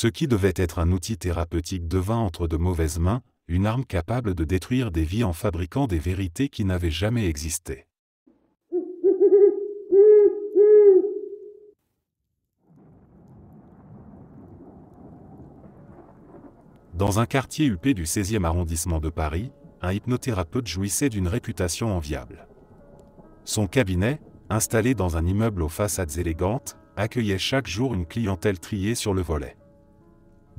Ce qui devait être un outil thérapeutique devint entre de mauvaises mains, une arme capable de détruire des vies en fabriquant des vérités qui n'avaient jamais existé. Dans un quartier huppé du 16e arrondissement de Paris, un hypnothérapeute jouissait d'une réputation enviable. Son cabinet, installé dans un immeuble aux façades élégantes, accueillait chaque jour une clientèle triée sur le volet.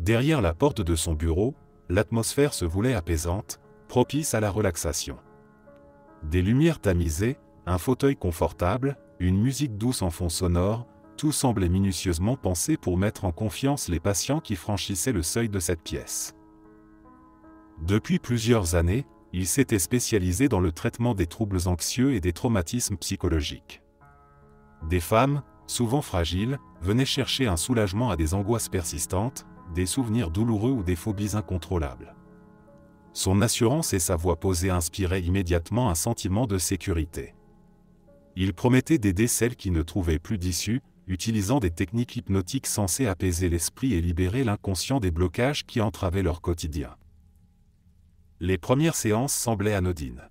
Derrière la porte de son bureau, l'atmosphère se voulait apaisante, propice à la relaxation. Des lumières tamisées, un fauteuil confortable, une musique douce en fond sonore, tout semblait minutieusement pensé pour mettre en confiance les patients qui franchissaient le seuil de cette pièce. Depuis plusieurs années, il s'était spécialisé dans le traitement des troubles anxieux et des traumatismes psychologiques. Des femmes, souvent fragiles, venaient chercher un soulagement à des angoisses persistantes, des souvenirs douloureux ou des phobies incontrôlables. Son assurance et sa voix posée inspiraient immédiatement un sentiment de sécurité. Il promettait d'aider celles qui ne trouvaient plus d'issue, utilisant des techniques hypnotiques censées apaiser l'esprit et libérer l'inconscient des blocages qui entravaient leur quotidien. Les premières séances semblaient anodines.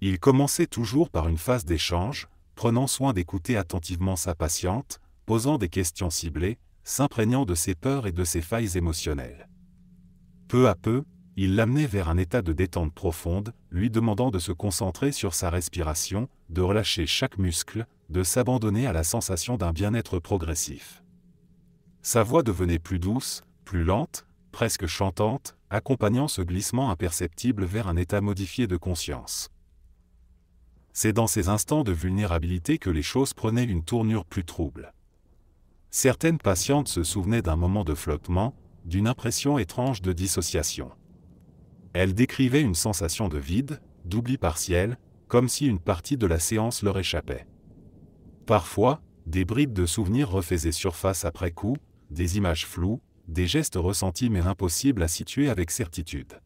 Il commençait toujours par une phase d'échange, prenant soin d'écouter attentivement sa patiente, posant des questions ciblées, s'imprégnant de ses peurs et de ses failles émotionnelles. Peu à peu, il l'amenait vers un état de détente profonde, lui demandant de se concentrer sur sa respiration, de relâcher chaque muscle, de s'abandonner à la sensation d'un bien-être progressif. Sa voix devenait plus douce, plus lente, presque chantante, accompagnant ce glissement imperceptible vers un état modifié de conscience. C'est dans ces instants de vulnérabilité que les choses prenaient une tournure plus trouble. Certaines patientes se souvenaient d'un moment de flottement, d'une impression étrange de dissociation. Elles décrivaient une sensation de vide, d'oubli partiel, comme si une partie de la séance leur échappait. Parfois, des bribes de souvenirs refaisaient surface après coup, des images floues, des gestes ressentis mais impossibles à situer avec certitude.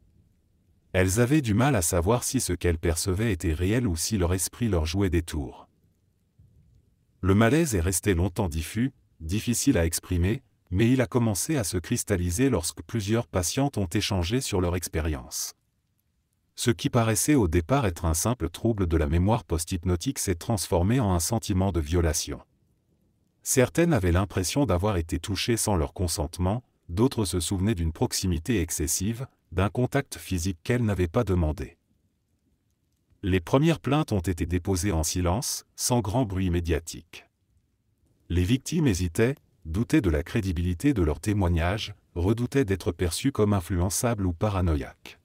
Elles avaient du mal à savoir si ce qu'elles percevaient était réel ou si leur esprit leur jouait des tours. Le malaise est resté longtemps diffus, difficile à exprimer, mais il a commencé à se cristalliser lorsque plusieurs patientes ont échangé sur leur expérience. Ce qui paraissait au départ être un simple trouble de la mémoire post-hypnotique s'est transformé en un sentiment de violation. Certaines avaient l'impression d'avoir été touchées sans leur consentement, d'autres se souvenaient d'une proximité excessive, d'un contact physique qu'elles n'avaient pas demandé. Les premières plaintes ont été déposées en silence, sans grand bruit médiatique. Les victimes hésitaient, doutaient de la crédibilité de leurs témoignages, redoutaient d'être perçues comme influençables ou paranoïaques.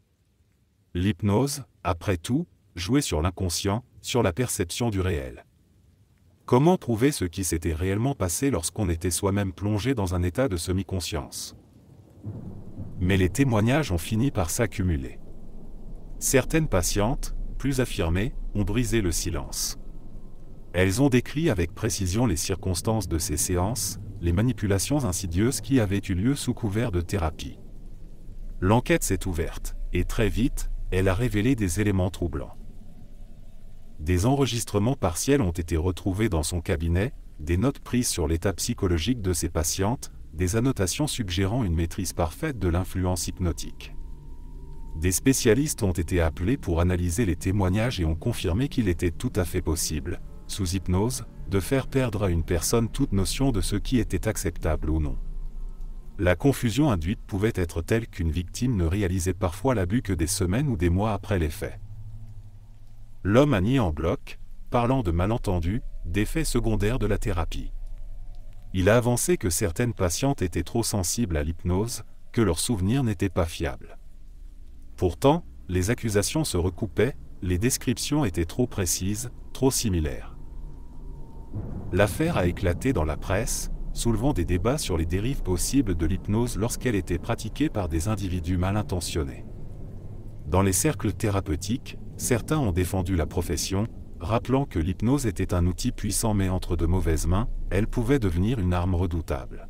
L'hypnose, après tout, jouait sur l'inconscient, sur la perception du réel. Comment prouver ce qui s'était réellement passé lorsqu'on était soi-même plongé dans un état de semi-conscience? Mais les témoignages ont fini par s'accumuler. Certaines patientes, plus affirmées, ont brisé le silence. Elles ont décrit avec précision les circonstances de ces séances, les manipulations insidieuses qui avaient eu lieu sous couvert de thérapie. L'enquête s'est ouverte, et très vite, elle a révélé des éléments troublants. Des enregistrements partiels ont été retrouvés dans son cabinet, des notes prises sur l'état psychologique de ses patientes, des annotations suggérant une maîtrise parfaite de l'influence hypnotique. Des spécialistes ont été appelés pour analyser les témoignages et ont confirmé qu'il était tout à fait possible, sous hypnose, de faire perdre à une personne toute notion de ce qui était acceptable ou non. La confusion induite pouvait être telle qu'une victime ne réalisait parfois l'abus que des semaines ou des mois après les faits. L'homme a nié en bloc, parlant de malentendus, d'effets secondaires de la thérapie. Il a avancé que certaines patientes étaient trop sensibles à l'hypnose, que leurs souvenirs n'étaient pas fiables. Pourtant, les accusations se recoupaient, les descriptions étaient trop précises, trop similaires. L'affaire a éclaté dans la presse, soulevant des débats sur les dérives possibles de l'hypnose lorsqu'elle était pratiquée par des individus mal intentionnés. Dans les cercles thérapeutiques, certains ont défendu la profession, rappelant que l'hypnose était un outil puissant mais entre de mauvaises mains, elle pouvait devenir une arme redoutable.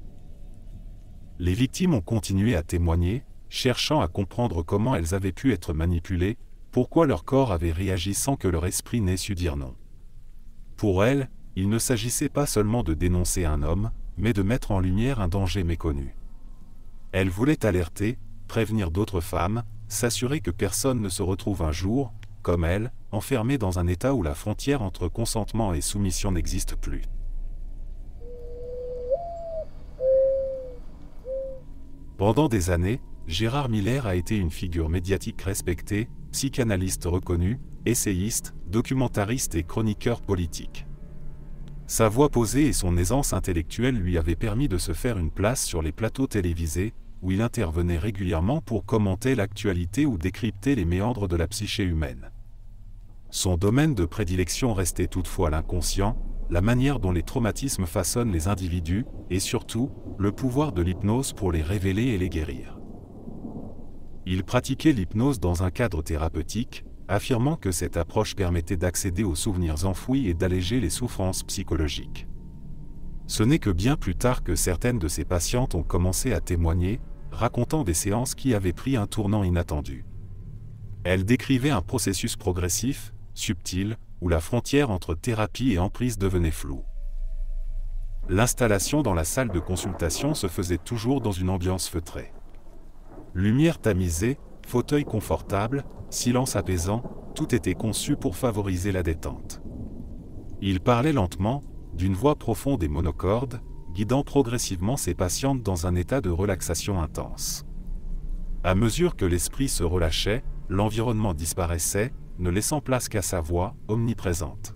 Les victimes ont continué à témoigner, cherchant à comprendre comment elles avaient pu être manipulées, pourquoi leur corps avait réagi sans que leur esprit n'ait su dire non. Pour elles, il ne s'agissait pas seulement de dénoncer un homme, mais de mettre en lumière un danger méconnu. Elle voulait alerter, prévenir d'autres femmes, s'assurer que personne ne se retrouve un jour, comme elle, enfermée dans un état où la frontière entre consentement et soumission n'existe plus. Pendant des années, Gérard Miller a été une figure médiatique respectée, psychanalyste reconnu, essayiste, documentariste et chroniqueur politique. Sa voix posée et son aisance intellectuelle lui avaient permis de se faire une place sur les plateaux télévisés, où il intervenait régulièrement pour commenter l'actualité ou décrypter les méandres de la psyché humaine. Son domaine de prédilection restait toutefois l'inconscient, la manière dont les traumatismes façonnent les individus, et surtout, le pouvoir de l'hypnose pour les révéler et les guérir. Il pratiquait l'hypnose dans un cadre thérapeutique, affirmant que cette approche permettait d'accéder aux souvenirs enfouis et d'alléger les souffrances psychologiques. Ce n'est que bien plus tard que certaines de ses patientes ont commencé à témoigner, racontant des séances qui avaient pris un tournant inattendu. Elle décrivait un processus progressif, subtil, où la frontière entre thérapie et emprise devenait floue. L'installation dans la salle de consultation se faisait toujours dans une ambiance feutrée. Lumière tamisée, fauteuil confortable, silence apaisant, tout était conçu pour favoriser la détente. Il parlait lentement, d'une voix profonde et monocorde, guidant progressivement ses patientes dans un état de relaxation intense. À mesure que l'esprit se relâchait, l'environnement disparaissait, ne laissant place qu'à sa voix, omniprésente.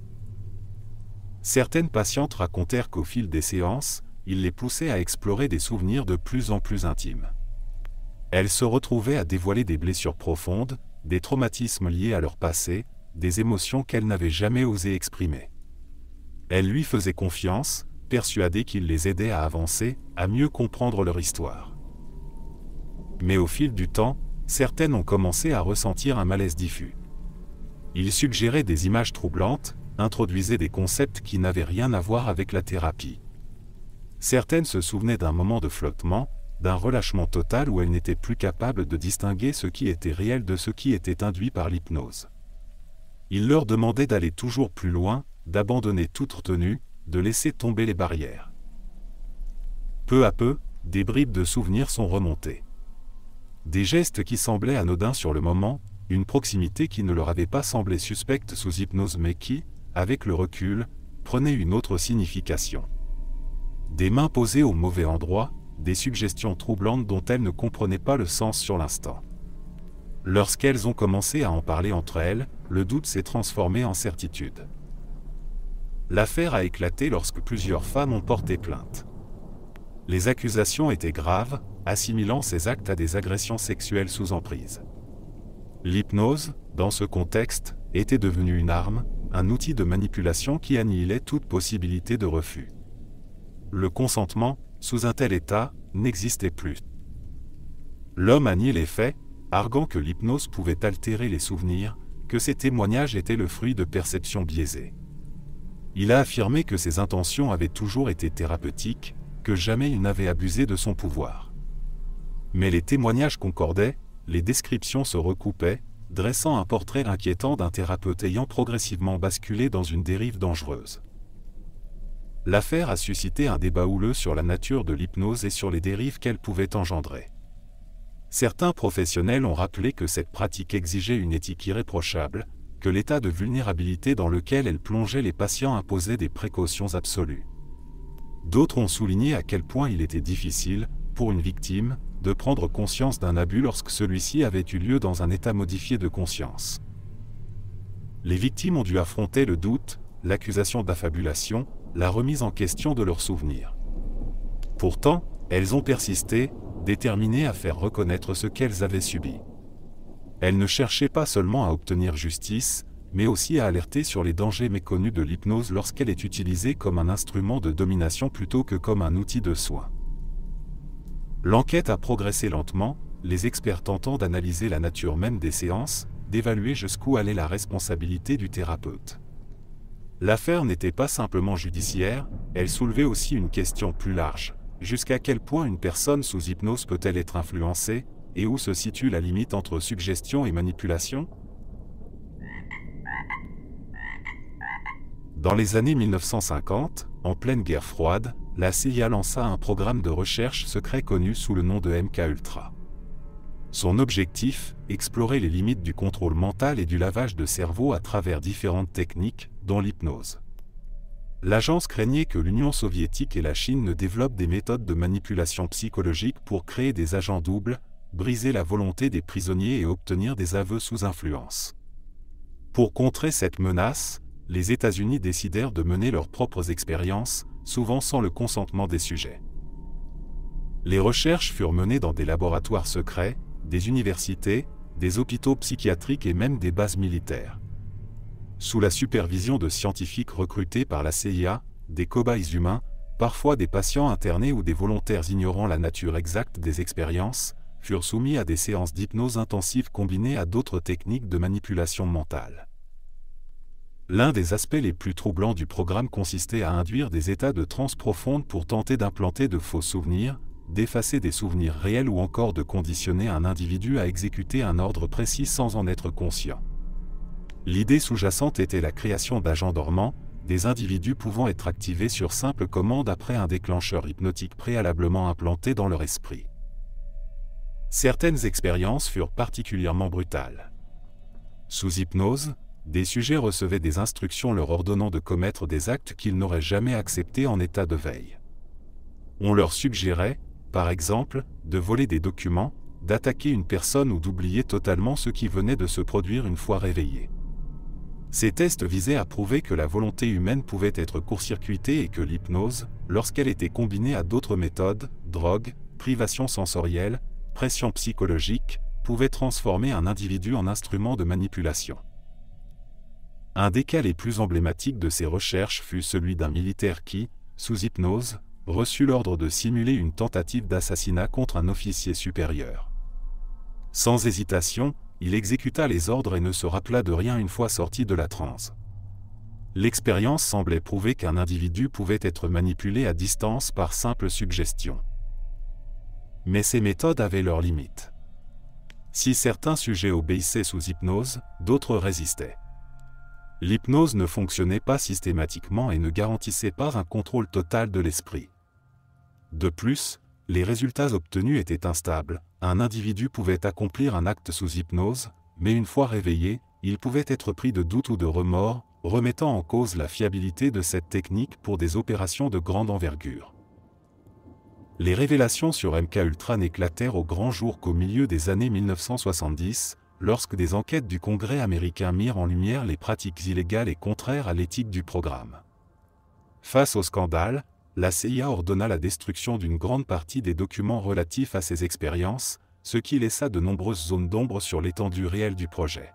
Certaines patientes racontèrent qu'au fil des séances, il les poussait à explorer des souvenirs de plus en plus intimes. Elles se retrouvaient à dévoiler des blessures profondes, des traumatismes liés à leur passé, des émotions qu'elles n'avaient jamais osé exprimer. Elles lui faisaient confiance, persuadées qu'il les aidait à avancer, à mieux comprendre leur histoire. Mais au fil du temps, certaines ont commencé à ressentir un malaise diffus. Il suggérait des images troublantes, introduisait des concepts qui n'avaient rien à voir avec la thérapie. Certaines se souvenaient d'un moment de flottement, d'un relâchement total où elles n'étaient plus capables de distinguer ce qui était réel de ce qui était induit par l'hypnose. Il leur demandait d'aller toujours plus loin, d'abandonner toute retenue, de laisser tomber les barrières. Peu à peu, des bribes de souvenirs sont remontées. Des gestes qui semblaient anodins sur le moment, une proximité qui ne leur avait pas semblé suspecte sous hypnose mais qui, avec le recul, prenait une autre signification. Des mains posées au mauvais endroit, des suggestions troublantes dont elles ne comprenaient pas le sens sur l'instant. Lorsqu'elles ont commencé à en parler entre elles, le doute s'est transformé en certitude. L'affaire a éclaté lorsque plusieurs femmes ont porté plainte. Les accusations étaient graves, assimilant ces actes à des agressions sexuelles sous emprise. L'hypnose, dans ce contexte, était devenue une arme, un outil de manipulation qui annihilait toute possibilité de refus. Le consentement, sous un tel état, n'existait plus. L'homme a nié les faits, arguant que l'hypnose pouvait altérer les souvenirs, que ses témoignages étaient le fruit de perceptions biaisées. Il a affirmé que ses intentions avaient toujours été thérapeutiques, que jamais il n'avait abusé de son pouvoir. Mais les témoignages concordaient, les descriptions se recoupaient, dressant un portrait inquiétant d'un thérapeute ayant progressivement basculé dans une dérive dangereuse. L'affaire a suscité un débat houleux sur la nature de l'hypnose et sur les dérives qu'elle pouvait engendrer. Certains professionnels ont rappelé que cette pratique exigeait une éthique irréprochable, que l'état de vulnérabilité dans lequel elle plongeait les patients imposait des précautions absolues. D'autres ont souligné à quel point il était difficile, pour une victime, de prendre conscience d'un abus lorsque celui-ci avait eu lieu dans un état modifié de conscience. Les victimes ont dû affronter le doute, l'accusation d'affabulation, la remise en question de leurs souvenirs. Pourtant, elles ont persisté, déterminées à faire reconnaître ce qu'elles avaient subi. Elles ne cherchaient pas seulement à obtenir justice, mais aussi à alerter sur les dangers méconnus de l'hypnose lorsqu'elle est utilisée comme un instrument de domination plutôt que comme un outil de soin. L'enquête a progressé lentement, les experts tentant d'analyser la nature même des séances, d'évaluer jusqu'où allait la responsabilité du thérapeute. L'affaire n'était pas simplement judiciaire, elle soulevait aussi une question plus large. Jusqu'à quel point une personne sous hypnose peut-elle être influencée, et où se situe la limite entre suggestion et manipulation ? Dans les années 1950, en pleine guerre froide, la CIA lança un programme de recherche secret connu sous le nom de MKUltra. Son objectif, explorer les limites du contrôle mental et du lavage de cerveau à travers différentes techniques, dont l'hypnose. L'agence craignait que l'Union soviétique et la Chine ne développent des méthodes de manipulation psychologique pour créer des agents doubles, briser la volonté des prisonniers et obtenir des aveux sous influence. Pour contrer cette menace, les États-Unis décidèrent de mener leurs propres expériences, souvent sans le consentement des sujets. Les recherches furent menées dans des laboratoires secrets, des universités, des hôpitaux psychiatriques et même des bases militaires. Sous la supervision de scientifiques recrutés par la CIA, des cobayes humains, parfois des patients internés ou des volontaires ignorant la nature exacte des expériences, furent soumis à des séances d'hypnose intensive combinées à d'autres techniques de manipulation mentale. L'un des aspects les plus troublants du programme consistait à induire des états de transe profonde pour tenter d'implanter de faux souvenirs, d'effacer des souvenirs réels ou encore de conditionner un individu à exécuter un ordre précis sans en être conscient. L'idée sous-jacente était la création d'agents dormants, des individus pouvant être activés sur simple commande après un déclencheur hypnotique préalablement implanté dans leur esprit. Certaines expériences furent particulièrement brutales. Sous hypnose, des sujets recevaient des instructions leur ordonnant de commettre des actes qu'ils n'auraient jamais acceptés en état de veille. On leur suggérait, par exemple, de voler des documents, d'attaquer une personne ou d'oublier totalement ce qui venait de se produire une fois réveillés. Ces tests visaient à prouver que la volonté humaine pouvait être court-circuitée et que l'hypnose, lorsqu'elle était combinée à d'autres méthodes, drogue, privation sensorielle, pression psychologique, pouvait transformer un individu en instrument de manipulation. Un des cas les plus emblématiques de ces recherches fut celui d'un militaire qui, sous hypnose, reçut l'ordre de simuler une tentative d'assassinat contre un officier supérieur. Sans hésitation, il exécuta les ordres et ne se rappela de rien une fois sorti de la transe. L'expérience semblait prouver qu'un individu pouvait être manipulé à distance par simple suggestion. Mais ces méthodes avaient leurs limites. Si certains sujets obéissaient sous hypnose, d'autres résistaient. L'hypnose ne fonctionnait pas systématiquement et ne garantissait pas un contrôle total de l'esprit. De plus, les résultats obtenus étaient instables. Un individu pouvait accomplir un acte sous hypnose, mais une fois réveillé, il pouvait être pris de doute ou de remords, remettant en cause la fiabilité de cette technique pour des opérations de grande envergure. Les révélations sur MKUltra n'éclatèrent au grand jour qu'au milieu des années 1970, lorsque des enquêtes du Congrès américain mirent en lumière les pratiques illégales et contraires à l'éthique du programme. Face au scandale, la CIA ordonna la destruction d'une grande partie des documents relatifs à ces expériences, ce qui laissa de nombreuses zones d'ombre sur l'étendue réelle du projet.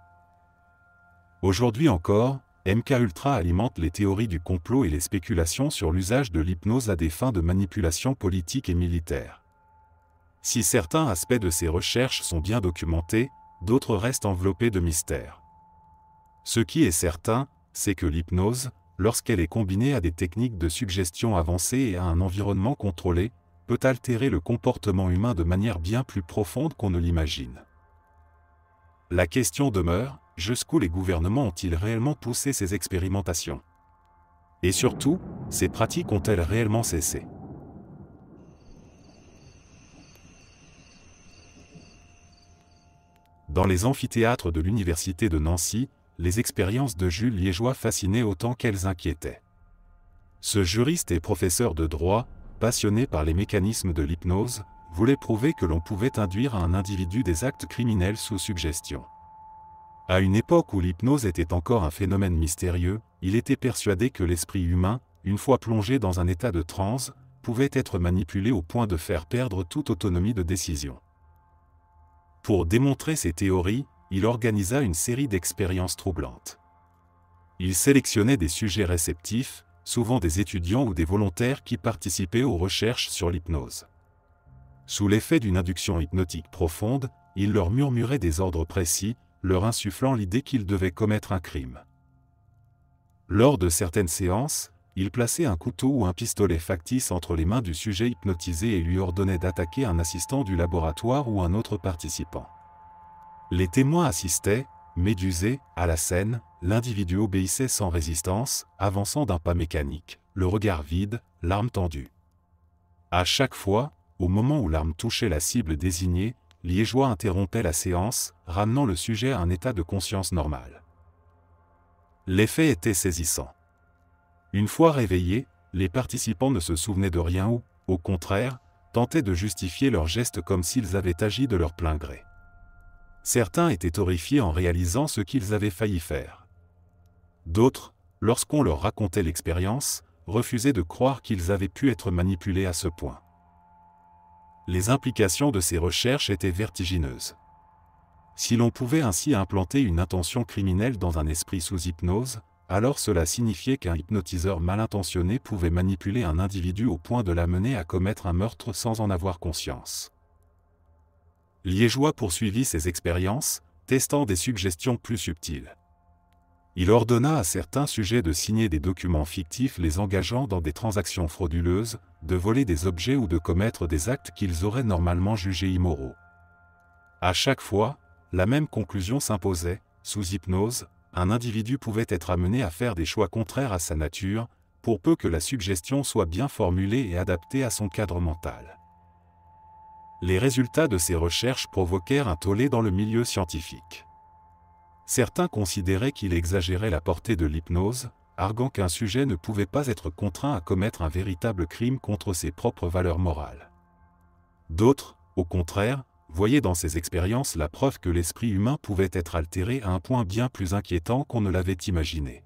Aujourd'hui encore, MKUltra alimente les théories du complot et les spéculations sur l'usage de l'hypnose à des fins de manipulation politique et militaire. Si certains aspects de ces recherches sont bien documentés, d'autres restent enveloppés de mystères. Ce qui est certain, c'est que l'hypnose, lorsqu'elle est combinée à des techniques de suggestion avancées et à un environnement contrôlé, peut altérer le comportement humain de manière bien plus profonde qu'on ne l'imagine. La question demeure, jusqu'où les gouvernements ont-ils réellement poussé ces expérimentations? Et surtout, ces pratiques ont-elles réellement cessé? Dans les amphithéâtres de l'université de Nancy, les expériences de Jules Liégeois fascinaient autant qu'elles inquiétaient. Ce juriste et professeur de droit, passionné par les mécanismes de l'hypnose, voulait prouver que l'on pouvait induire à un individu des actes criminels sous suggestion. À une époque où l'hypnose était encore un phénomène mystérieux, il était persuadé que l'esprit humain, une fois plongé dans un état de transe, pouvait être manipulé au point de faire perdre toute autonomie de décision. Pour démontrer ces théories, il organisa une série d'expériences troublantes. Il sélectionnait des sujets réceptifs, souvent des étudiants ou des volontaires qui participaient aux recherches sur l'hypnose. Sous l'effet d'une induction hypnotique profonde, il leur murmurait des ordres précis, leur insufflant l'idée qu'ils devaient commettre un crime. Lors de certaines séances, il plaçait un couteau ou un pistolet factice entre les mains du sujet hypnotisé et lui ordonnait d'attaquer un assistant du laboratoire ou un autre participant. Les témoins assistaient, médusés, à la scène, l'individu obéissait sans résistance, avançant d'un pas mécanique, le regard vide, l'arme tendue. À chaque fois, au moment où l'arme touchait la cible désignée, Liégeois interrompait la séance, ramenant le sujet à un état de conscience normal. L'effet était saisissant. Une fois réveillés, les participants ne se souvenaient de rien ou, au contraire, tentaient de justifier leurs gestes comme s'ils avaient agi de leur plein gré. Certains étaient horrifiés en réalisant ce qu'ils avaient failli faire. D'autres, lorsqu'on leur racontait l'expérience, refusaient de croire qu'ils avaient pu être manipulés à ce point. Les implications de ces recherches étaient vertigineuses. Si l'on pouvait ainsi implanter une intention criminelle dans un esprit sous hypnose, alors cela signifiait qu'un hypnotiseur mal intentionné pouvait manipuler un individu au point de l'amener à commettre un meurtre sans en avoir conscience. Liégeois poursuivit ses expériences, testant des suggestions plus subtiles. Il ordonna à certains sujets de signer des documents fictifs les engageant dans des transactions frauduleuses, de voler des objets ou de commettre des actes qu'ils auraient normalement jugés immoraux. À chaque fois, la même conclusion s'imposait: sous hypnose, un individu pouvait être amené à faire des choix contraires à sa nature, pour peu que la suggestion soit bien formulée et adaptée à son cadre mental. Les résultats de ces recherches provoquèrent un tollé dans le milieu scientifique. Certains considéraient qu'il exagérait la portée de l'hypnose, arguant qu'un sujet ne pouvait pas être contraint à commettre un véritable crime contre ses propres valeurs morales. D'autres, au contraire, voyaient dans ces expériences la preuve que l'esprit humain pouvait être altéré à un point bien plus inquiétant qu'on ne l'avait imaginé.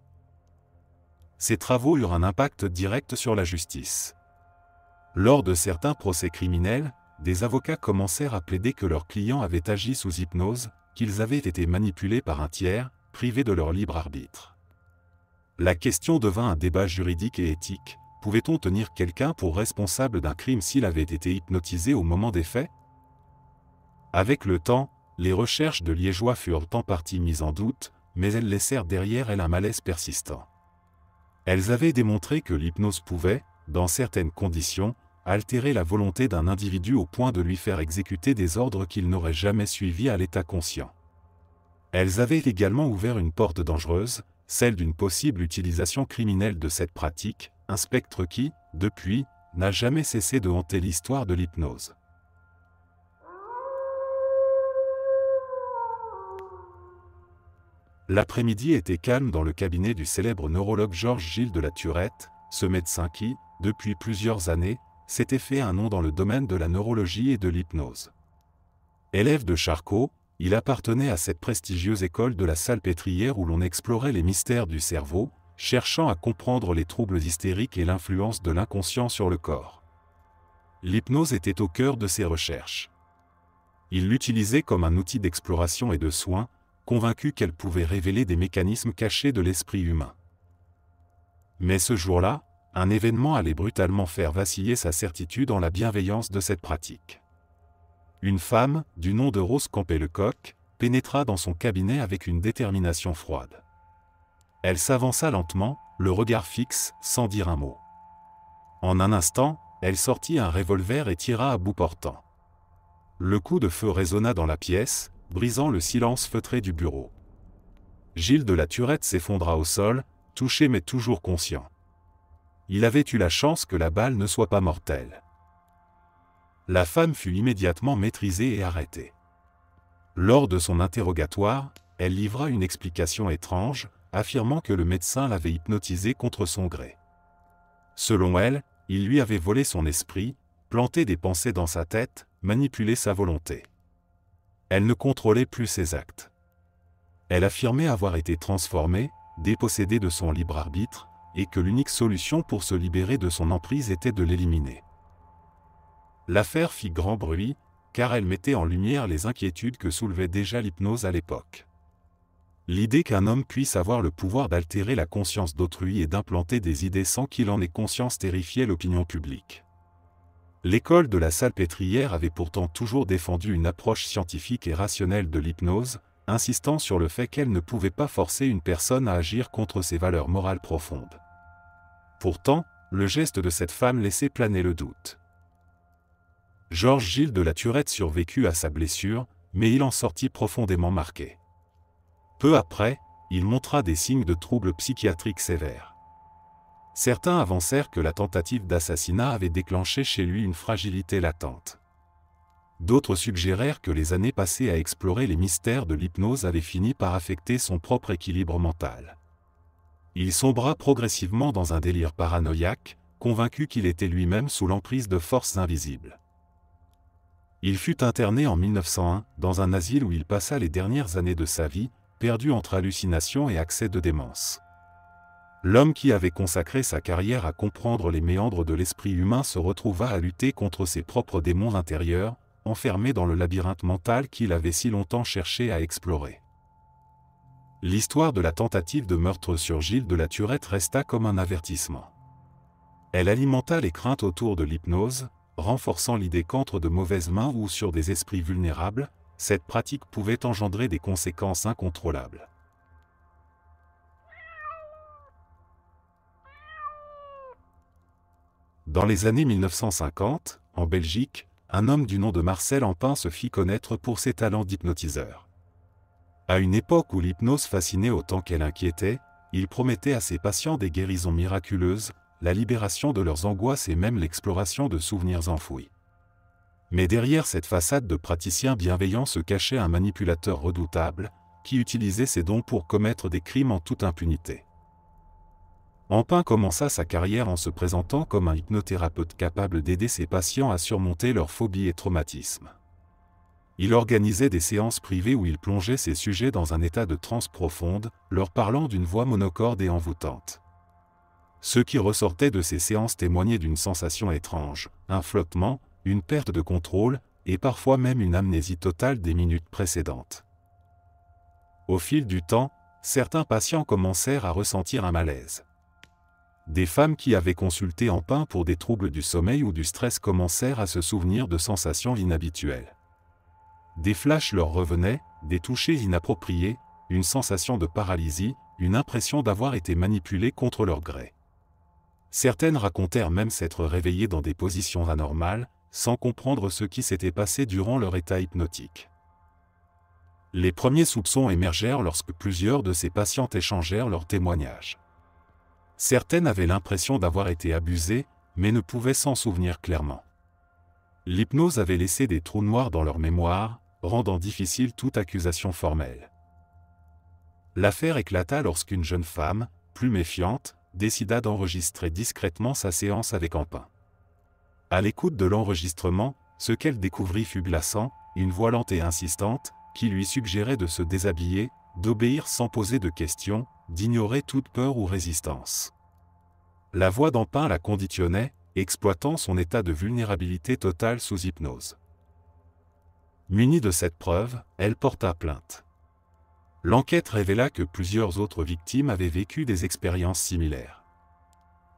Ces travaux eurent un impact direct sur la justice. Lors de certains procès criminels, des avocats commencèrent à plaider que leurs clients avaient agi sous hypnose, qu'ils avaient été manipulés par un tiers, privés de leur libre arbitre. La question devint un débat juridique et éthique. Pouvait-on tenir quelqu'un pour responsable d'un crime s'il avait été hypnotisé au moment des faits ? Avec le temps, les recherches de Liégeois furent en partie mises en doute, mais elles laissèrent derrière elles un malaise persistant. Elles avaient démontré que l'hypnose pouvait, dans certaines conditions, altérer la volonté d'un individu au point de lui faire exécuter des ordres qu'il n'aurait jamais suivis à l'état conscient. Elles avaient également ouvert une porte dangereuse, celle d'une possible utilisation criminelle de cette pratique, un spectre qui, depuis, n'a jamais cessé de hanter l'histoire de l'hypnose. L'après-midi était calme dans le cabinet du célèbre neurologue Georges Gilles de La Turette, ce médecin qui, depuis plusieurs années, s'était fait un nom dans le domaine de la neurologie et de l'hypnose. Élève de Charcot, il appartenait à cette prestigieuse école de la Salpêtrière où l'on explorait les mystères du cerveau, cherchant à comprendre les troubles hystériques et l'influence de l'inconscient sur le corps. L'hypnose était au cœur de ses recherches. Il l'utilisait comme un outil d'exploration et de soin, convaincu qu'elle pouvait révéler des mécanismes cachés de l'esprit humain. Mais ce jour-là, un événement allait brutalement faire vaciller sa certitude en la bienveillance de cette pratique. Une femme, du nom de Rose Campé-Lecoq, pénétra dans son cabinet avec une détermination froide. Elle s'avança lentement, le regard fixe, sans dire un mot. En un instant, elle sortit un revolver et tira à bout portant. Le coup de feu résonna dans la pièce, brisant le silence feutré du bureau. Gilles de La Turette s'effondra au sol, touché mais toujours conscient. Il avait eu la chance que la balle ne soit pas mortelle. La femme fut immédiatement maîtrisée et arrêtée. Lors de son interrogatoire, elle livra une explication étrange, affirmant que le médecin l'avait hypnotisée contre son gré. Selon elle, il lui avait volé son esprit, planté des pensées dans sa tête, manipulé sa volonté. Elle ne contrôlait plus ses actes. Elle affirmait avoir été transformée, dépossédée de son libre arbitre, et que l'unique solution pour se libérer de son emprise était de l'éliminer. L'affaire fit grand bruit, car elle mettait en lumière les inquiétudes que soulevait déjà l'hypnose à l'époque. L'idée qu'un homme puisse avoir le pouvoir d'altérer la conscience d'autrui et d'implanter des idées sans qu'il en ait conscience terrifiait l'opinion publique. L'école de la Salpêtrière avait pourtant toujours défendu une approche scientifique et rationnelle de l'hypnose, insistant sur le fait qu'elle ne pouvait pas forcer une personne à agir contre ses valeurs morales profondes. Pourtant, le geste de cette femme laissait planer le doute. Georges Gilles de La Turette survécut à sa blessure, mais il en sortit profondément marqué. Peu après, il montra des signes de troubles psychiatriques sévères. Certains avancèrent que la tentative d'assassinat avait déclenché chez lui une fragilité latente. D'autres suggérèrent que les années passées à explorer les mystères de l'hypnose avaient fini par affecter son propre équilibre mental. Il sombra progressivement dans un délire paranoïaque, convaincu qu'il était lui-même sous l'emprise de forces invisibles. Il fut interné en 1901 dans un asile où il passa les dernières années de sa vie, perdu entre hallucinations et accès de démence. L'homme qui avait consacré sa carrière à comprendre les méandres de l'esprit humain se retrouva à lutter contre ses propres démons intérieurs, enfermé dans le labyrinthe mental qu'il avait si longtemps cherché à explorer. L'histoire de la tentative de meurtre sur Gilles de la Turette resta comme un avertissement. Elle alimenta les craintes autour de l'hypnose, renforçant l'idée qu'entre de mauvaises mains ou sur des esprits vulnérables, cette pratique pouvait engendrer des conséquences incontrôlables. Dans les années 1950, en Belgique, un homme du nom de Marcel Ampin se fit connaître pour ses talents d'hypnotiseur. À une époque où l'hypnose fascinait autant qu'elle inquiétait, il promettait à ses patients des guérisons miraculeuses, la libération de leurs angoisses et même l'exploration de souvenirs enfouis. Mais derrière cette façade de praticien bienveillant se cachait un manipulateur redoutable, qui utilisait ses dons pour commettre des crimes en toute impunité. Ampin commença sa carrière en se présentant comme un hypnothérapeute capable d'aider ses patients à surmonter leurs phobies et traumatismes. Il organisait des séances privées où il plongeait ses sujets dans un état de transe profonde, leur parlant d'une voix monocorde et envoûtante. Ceux qui ressortaient de ces séances témoignaient d'une sensation étrange, un flottement, une perte de contrôle, et parfois même une amnésie totale des minutes précédentes. Au fil du temps, certains patients commencèrent à ressentir un malaise. Des femmes qui avaient consulté Ampin pour des troubles du sommeil ou du stress commencèrent à se souvenir de sensations inhabituelles. Des flashs leur revenaient, des touchés inappropriés, une sensation de paralysie, une impression d'avoir été manipulées contre leur gré. Certaines racontèrent même s'être réveillées dans des positions anormales, sans comprendre ce qui s'était passé durant leur état hypnotique. Les premiers soupçons émergèrent lorsque plusieurs de ces patientes échangèrent leurs témoignages. Certaines avaient l'impression d'avoir été abusées, mais ne pouvaient s'en souvenir clairement. L'hypnose avait laissé des trous noirs dans leur mémoire, rendant difficile toute accusation formelle. L'affaire éclata lorsqu'une jeune femme, plus méfiante, décida d'enregistrer discrètement sa séance avec Ampin. À l'écoute de l'enregistrement, ce qu'elle découvrit fut glaçant, une voix lente et insistante, qui lui suggérait de se déshabiller, d'obéir sans poser de questions, d'ignorer toute peur ou résistance. La voix d'Ampin la conditionnait, exploitant son état de vulnérabilité totale sous hypnose. Munie de cette preuve, elle porta plainte. L'enquête révéla que plusieurs autres victimes avaient vécu des expériences similaires.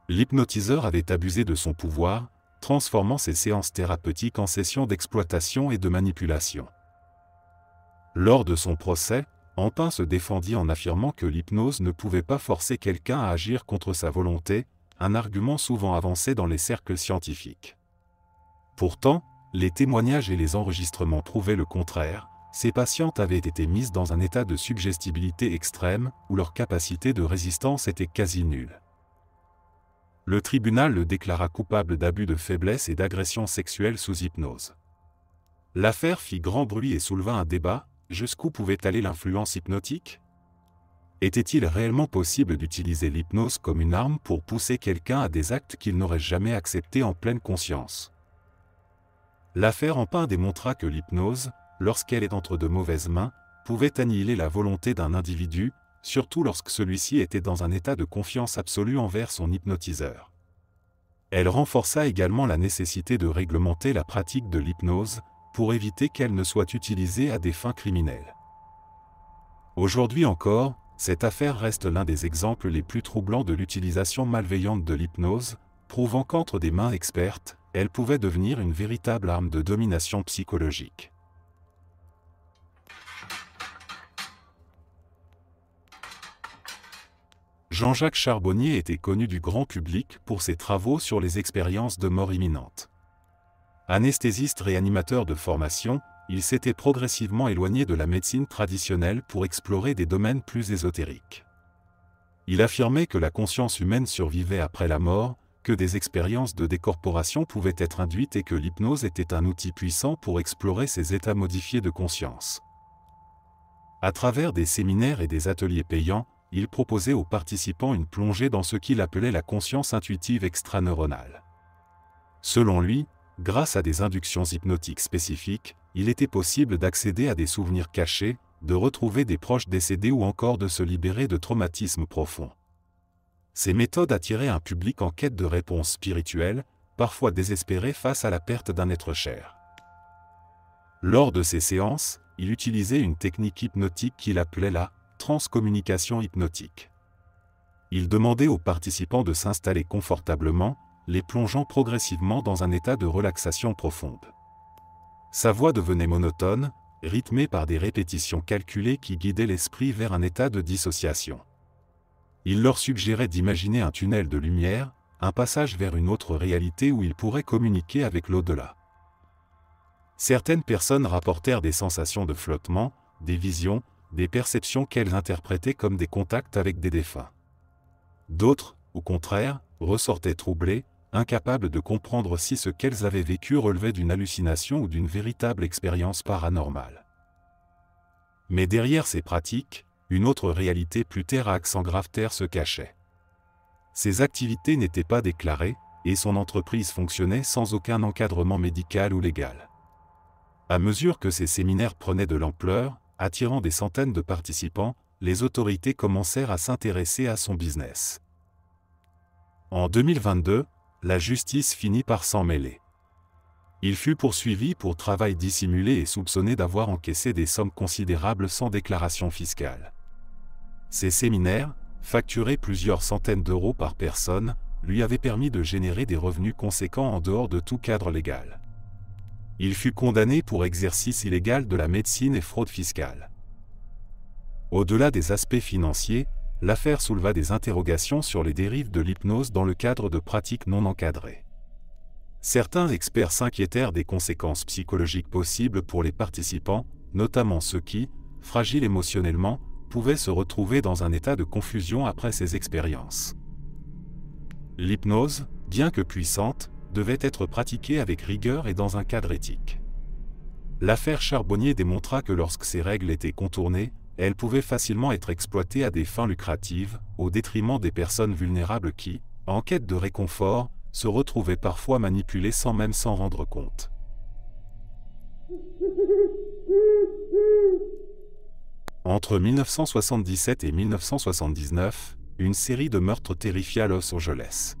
L'hypnotiseur avait abusé de son pouvoir, transformant ses séances thérapeutiques en sessions d'exploitation et de manipulation. Lors de son procès, Ampin se défendit en affirmant que l'hypnose ne pouvait pas forcer quelqu'un à agir contre sa volonté, un argument souvent avancé dans les cercles scientifiques. Pourtant, les témoignages et les enregistrements prouvaient le contraire. Ces patientes avaient été mises dans un état de suggestibilité extrême, où leur capacité de résistance était quasi nulle. Le tribunal le déclara coupable d'abus de faiblesse et d'agression sexuelle sous hypnose. L'affaire fit grand bruit et souleva un débat: jusqu'où pouvait aller l'influence hypnotique? Était-il réellement possible d'utiliser l'hypnose comme une arme pour pousser quelqu'un à des actes qu'il n'aurait jamais acceptés en pleine conscience? L'affaire Ampin démontra que l'hypnose, lorsqu'elle est entre de mauvaises mains, pouvait annihiler la volonté d'un individu, surtout lorsque celui-ci était dans un état de confiance absolue envers son hypnotiseur. Elle renforça également la nécessité de réglementer la pratique de l'hypnose, pour éviter qu'elle ne soit utilisée à des fins criminelles. Aujourd'hui encore, cette affaire reste l'un des exemples les plus troublants de l'utilisation malveillante de l'hypnose, prouvant qu'entre des mains expertes, elle pouvait devenir une véritable arme de domination psychologique. Jean-Jacques Charbonnier était connu du grand public pour ses travaux sur les expériences de mort imminente. Anesthésiste réanimateur de formation, il s'était progressivement éloigné de la médecine traditionnelle pour explorer des domaines plus ésotériques. Il affirmait que la conscience humaine survivait après la mort, que des expériences de décorporation pouvaient être induites et que l'hypnose était un outil puissant pour explorer ces états modifiés de conscience. À travers des séminaires et des ateliers payants, il proposait aux participants une plongée dans ce qu'il appelait la conscience intuitive extraneuronale. Selon lui, grâce à des inductions hypnotiques spécifiques, il était possible d'accéder à des souvenirs cachés, de retrouver des proches décédés ou encore de se libérer de traumatismes profonds. Ces méthodes attiraient un public en quête de réponses spirituelles, parfois désespéré face à la perte d'un être cher. Lors de ces séances, il utilisait une technique hypnotique qu'il appelait la transcommunication hypnotique. Il demandait aux participants de s'installer confortablement, les plongeant progressivement dans un état de relaxation profonde. Sa voix devenait monotone, rythmée par des répétitions calculées qui guidaient l'esprit vers un état de dissociation. Il leur suggérait d'imaginer un tunnel de lumière, un passage vers une autre réalité où ils pourraient communiquer avec l'au-delà. Certaines personnes rapportèrent des sensations de flottement, des visions, des perceptions qu'elles interprétaient comme des contacts avec des défunts. D'autres, au contraire, ressortaient troublées, incapables de comprendre si ce qu'elles avaient vécu relevait d'une hallucination ou d'une véritable expérience paranormale. Mais derrière ces pratiques, une autre réalité plus terre à accent grave terre se cachait. Ses activités n'étaient pas déclarées, et son entreprise fonctionnait sans aucun encadrement médical ou légal. À mesure que ces séminaires prenaient de l'ampleur, attirant des centaines de participants, les autorités commencèrent à s'intéresser à son business. En 2022, la justice finit par s'en mêler. Il fut poursuivi pour travail dissimulé et soupçonné d'avoir encaissé des sommes considérables sans déclaration fiscale. Ces séminaires, facturés plusieurs centaines d'euros par personne, lui avaient permis de générer des revenus conséquents en dehors de tout cadre légal. Il fut condamné pour exercice illégal de la médecine et fraude fiscale. Au-delà des aspects financiers, l'affaire souleva des interrogations sur les dérives de l'hypnose dans le cadre de pratiques non encadrées. Certains experts s'inquiétèrent des conséquences psychologiques possibles pour les participants, notamment ceux qui, fragiles émotionnellement, pouvaient se retrouver dans un état de confusion après ces expériences. L'hypnose, bien que puissante, devait être pratiquée avec rigueur et dans un cadre éthique. L'affaire Charbonnier démontra que lorsque ces règles étaient contournées, elles pouvaient facilement être exploitées à des fins lucratives, au détriment des personnes vulnérables qui, en quête de réconfort, se retrouvaient parfois manipulées sans même s'en rendre compte. Entre 1977 et 1979, une série de meurtres terrifia Los Angeles.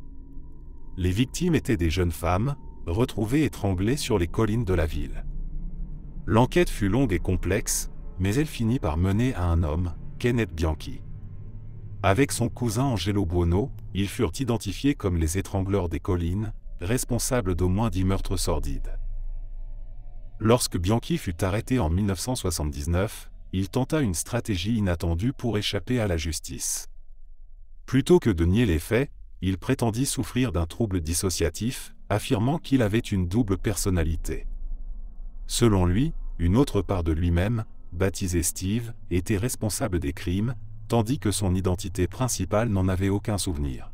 Les victimes étaient des jeunes femmes, retrouvées étranglées sur les collines de la ville. L'enquête fut longue et complexe, mais elle finit par mener à un homme, Kenneth Bianchi. Avec son cousin Angelo Buono, ils furent identifiés comme les étrangleurs des collines, responsables d'au moins 10 meurtres sordides. Lorsque Bianchi fut arrêté en 1979, il tenta une stratégie inattendue pour échapper à la justice. Plutôt que de nier les faits, il prétendit souffrir d'un trouble dissociatif, affirmant qu'il avait une double personnalité. Selon lui, une autre part de lui-même, baptisée Steve, était responsable des crimes, tandis que son identité principale n'en avait aucun souvenir.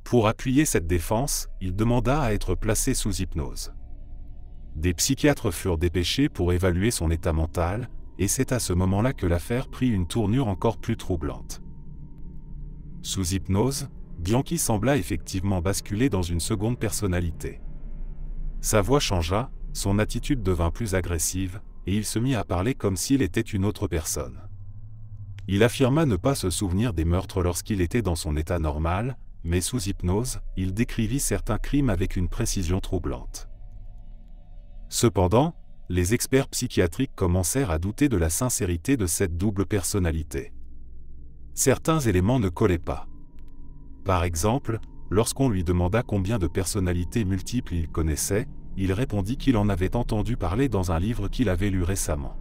Pour appuyer cette défense, il demanda à être placé sous hypnose. Des psychiatres furent dépêchés pour évaluer son état mental, et c'est à ce moment-là que l'affaire prit une tournure encore plus troublante. Sous hypnose, Bianchi sembla effectivement basculer dans une seconde personnalité. Sa voix changea, son attitude devint plus agressive, et il se mit à parler comme s'il était une autre personne. Il affirma ne pas se souvenir des meurtres lorsqu'il était dans son état normal, mais sous hypnose, il décrivit certains crimes avec une précision troublante. Cependant, les experts psychiatriques commencèrent à douter de la sincérité de cette double personnalité. Certains éléments ne collaient pas. Par exemple, lorsqu'on lui demanda combien de personnalités multiples il connaissait, il répondit qu'il en avait entendu parler dans un livre qu'il avait lu récemment.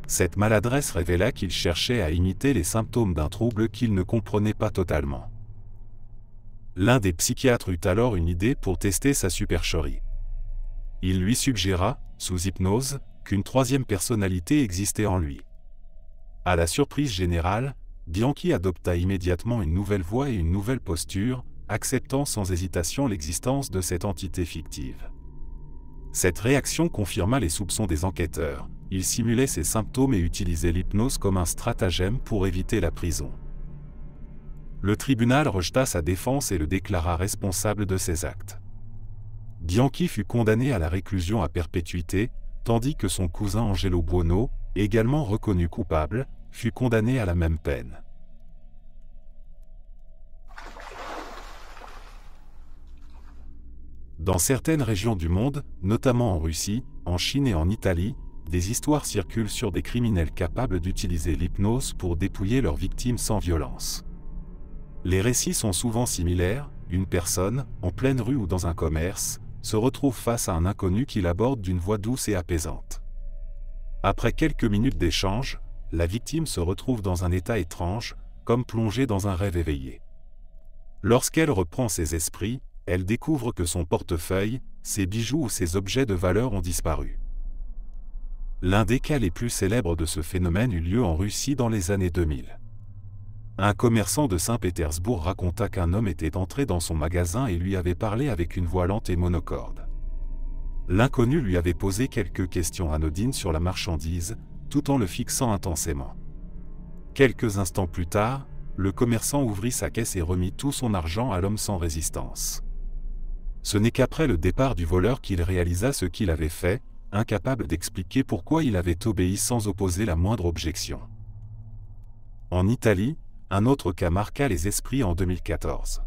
Cette maladresse révéla qu'il cherchait à imiter les symptômes d'un trouble qu'il ne comprenait pas totalement. L'un des psychiatres eut alors une idée pour tester sa supercherie. Il lui suggéra, sous hypnose, qu'une troisième personnalité existait en lui. À la surprise générale, Bianchi adopta immédiatement une nouvelle voix et une nouvelle posture, acceptant sans hésitation l'existence de cette entité fictive. Cette réaction confirma les soupçons des enquêteurs. Il simulait ses symptômes et utilisait l'hypnose comme un stratagème pour éviter la prison. Le tribunal rejeta sa défense et le déclara responsable de ses actes. Bianchi fut condamné à la réclusion à perpétuité, tandis que son cousin Angelo Buono, également reconnu coupable, fut condamné à la même peine. Dans certaines régions du monde, notamment en Russie, en Chine et en Italie, des histoires circulent sur des criminels capables d'utiliser l'hypnose pour dépouiller leurs victimes sans violence. Les récits sont souvent similaires. Une personne, en pleine rue ou dans un commerce, se retrouve face à un inconnu qui l'aborde d'une voix douce et apaisante. Après quelques minutes d'échange, la victime se retrouve dans un état étrange, comme plongée dans un rêve éveillé. Lorsqu'elle reprend ses esprits, elle découvre que son portefeuille, ses bijoux ou ses objets de valeur ont disparu. L'un des cas les plus célèbres de ce phénomène eut lieu en Russie dans les années 2000. Un commerçant de Saint-Pétersbourg raconta qu'un homme était entré dans son magasin et lui avait parlé avec une voix lente et monocorde. L'inconnu lui avait posé quelques questions anodines sur la marchandise, tout en le fixant intensément. Quelques instants plus tard, le commerçant ouvrit sa caisse et remit tout son argent à l'homme sans résistance. Ce n'est qu'après le départ du voleur qu'il réalisa ce qu'il avait fait, incapable d'expliquer pourquoi il avait obéi sans opposer la moindre objection. En Italie, un autre cas marqua les esprits en 2014.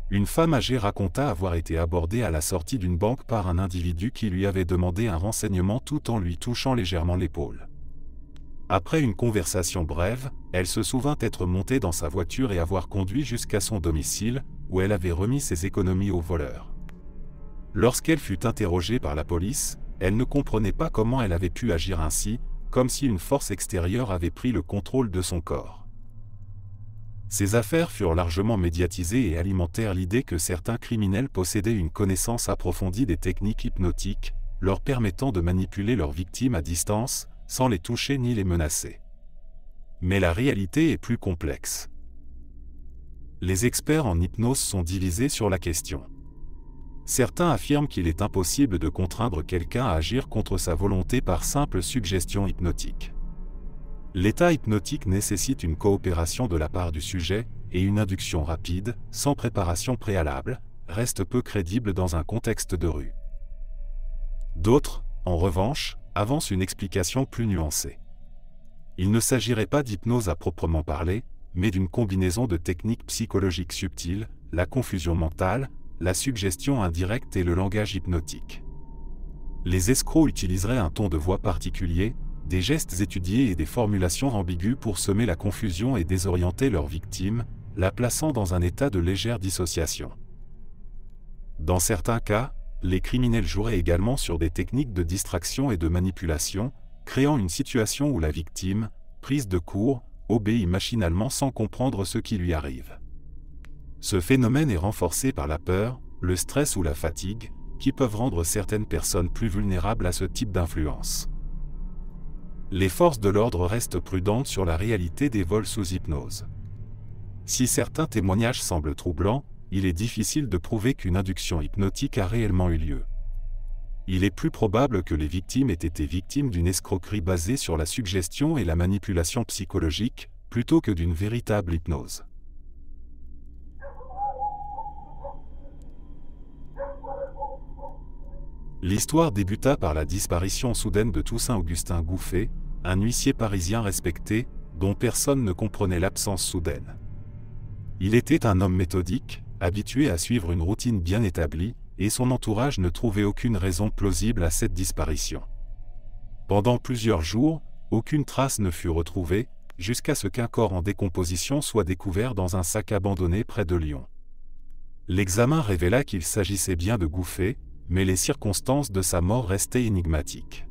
Une femme âgée raconta avoir été abordée à la sortie d'une banque par un individu qui lui avait demandé un renseignement tout en lui touchant légèrement l'épaule. Après une conversation brève, elle se souvint être montée dans sa voiture et avoir conduit jusqu'à son domicile, où elle avait remis ses économies au voleur. Lorsqu'elle fut interrogée par la police, elle ne comprenait pas comment elle avait pu agir ainsi, comme si une force extérieure avait pris le contrôle de son corps. Ces affaires furent largement médiatisées et alimentèrent l'idée que certains criminels possédaient une connaissance approfondie des techniques hypnotiques, leur permettant de manipuler leurs victimes à distance, sans les toucher ni les menacer. Mais la réalité est plus complexe. Les experts en hypnose sont divisés sur la question. Certains affirment qu'il est impossible de contraindre quelqu'un à agir contre sa volonté par simple suggestion hypnotique. L'état hypnotique nécessite une coopération de la part du sujet, et une induction rapide, sans préparation préalable, reste peu crédible dans un contexte de rue. D'autres, en revanche, avancent une explication plus nuancée. Il ne s'agirait pas d'hypnose à proprement parler, mais d'une combinaison de techniques psychologiques subtiles, la confusion mentale, la suggestion indirecte et le langage hypnotique. Les escrocs utiliseraient un ton de voix particulier, des gestes étudiés et des formulations ambiguës pour semer la confusion et désorienter leur victime, la plaçant dans un état de légère dissociation. Dans certains cas, les criminels joueraient également sur des techniques de distraction et de manipulation, créant une situation où la victime, prise de court, obéit machinalement sans comprendre ce qui lui arrive. Ce phénomène est renforcé par la peur, le stress ou la fatigue, qui peuvent rendre certaines personnes plus vulnérables à ce type d'influence. Les forces de l'ordre restent prudentes sur la réalité des vols sous hypnose. Si certains témoignages semblent troublants, il est difficile de prouver qu'une induction hypnotique a réellement eu lieu. Il est plus probable que les victimes aient été victimes d'une escroquerie basée sur la suggestion et la manipulation psychologique, plutôt que d'une véritable hypnose. L'histoire débuta par la disparition soudaine de Toussaint-Augustin Gouffé, un huissier parisien respecté, dont personne ne comprenait l'absence soudaine. Il était un homme méthodique, habitué à suivre une routine bien établie, et son entourage ne trouvait aucune raison plausible à cette disparition. Pendant plusieurs jours, aucune trace ne fut retrouvée, jusqu'à ce qu'un corps en décomposition soit découvert dans un sac abandonné près de Lyon. L'examen révéla qu'il s'agissait bien de Gouffé, mais les circonstances de sa mort restaient énigmatiques.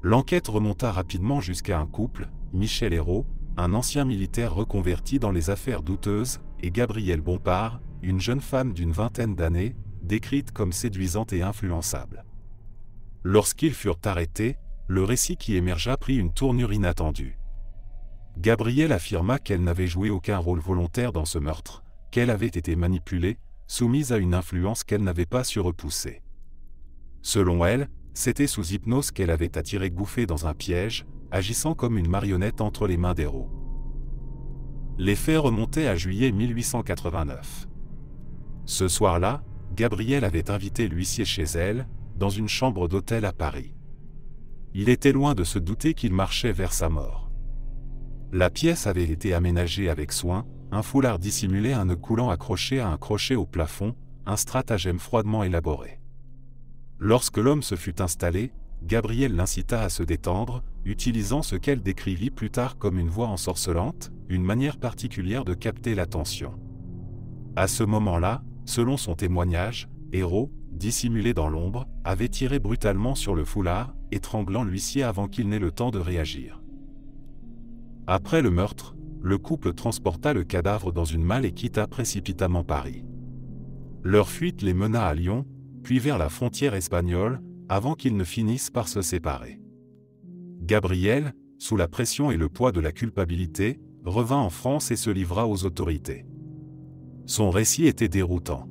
L'enquête remonta rapidement jusqu'à un couple, Michel Hérault, un ancien militaire reconverti dans les affaires douteuses, et Gabrielle Bompard, une jeune femme d'une vingtaine d'années, décrite comme séduisante et influençable. Lorsqu'ils furent arrêtés, le récit qui émergea prit une tournure inattendue. Gabrielle affirma qu'elle n'avait joué aucun rôle volontaire dans ce meurtre, qu'elle avait été manipulée, soumise à une influence qu'elle n'avait pas su repousser. Selon elle, c'était sous hypnose qu'elle avait attiré Gouffé dans un piège, agissant comme une marionnette entre les mains d'Hérault. Les faits remontaient à juillet 1889. Ce soir-là, Gabrielle avait invité l'huissier chez elle, dans une chambre d'hôtel à Paris. Il était loin de se douter qu'il marchait vers sa mort. La pièce avait été aménagée avec soin, un foulard dissimulait un nœud coulant accroché à un crochet au plafond, un stratagème froidement élaboré. Lorsque l'homme se fut installé, Gabrielle l'incita à se détendre, utilisant ce qu'elle décrivit plus tard comme une voix ensorcelante, une manière particulière de capter l'attention. À ce moment-là, selon son témoignage, Hérault, dissimulé dans l'ombre, avait tiré brutalement sur le foulard, étranglant l'huissier avant qu'il n'ait le temps de réagir. Après le meurtre, le couple transporta le cadavre dans une malle et quitta précipitamment Paris. Leur fuite les mena à Lyon, puis vers la frontière espagnole, avant qu'ils ne finissent par se séparer. Gabrielle, sous la pression et le poids de la culpabilité, revint en France et se livra aux autorités. Son récit était déroutant.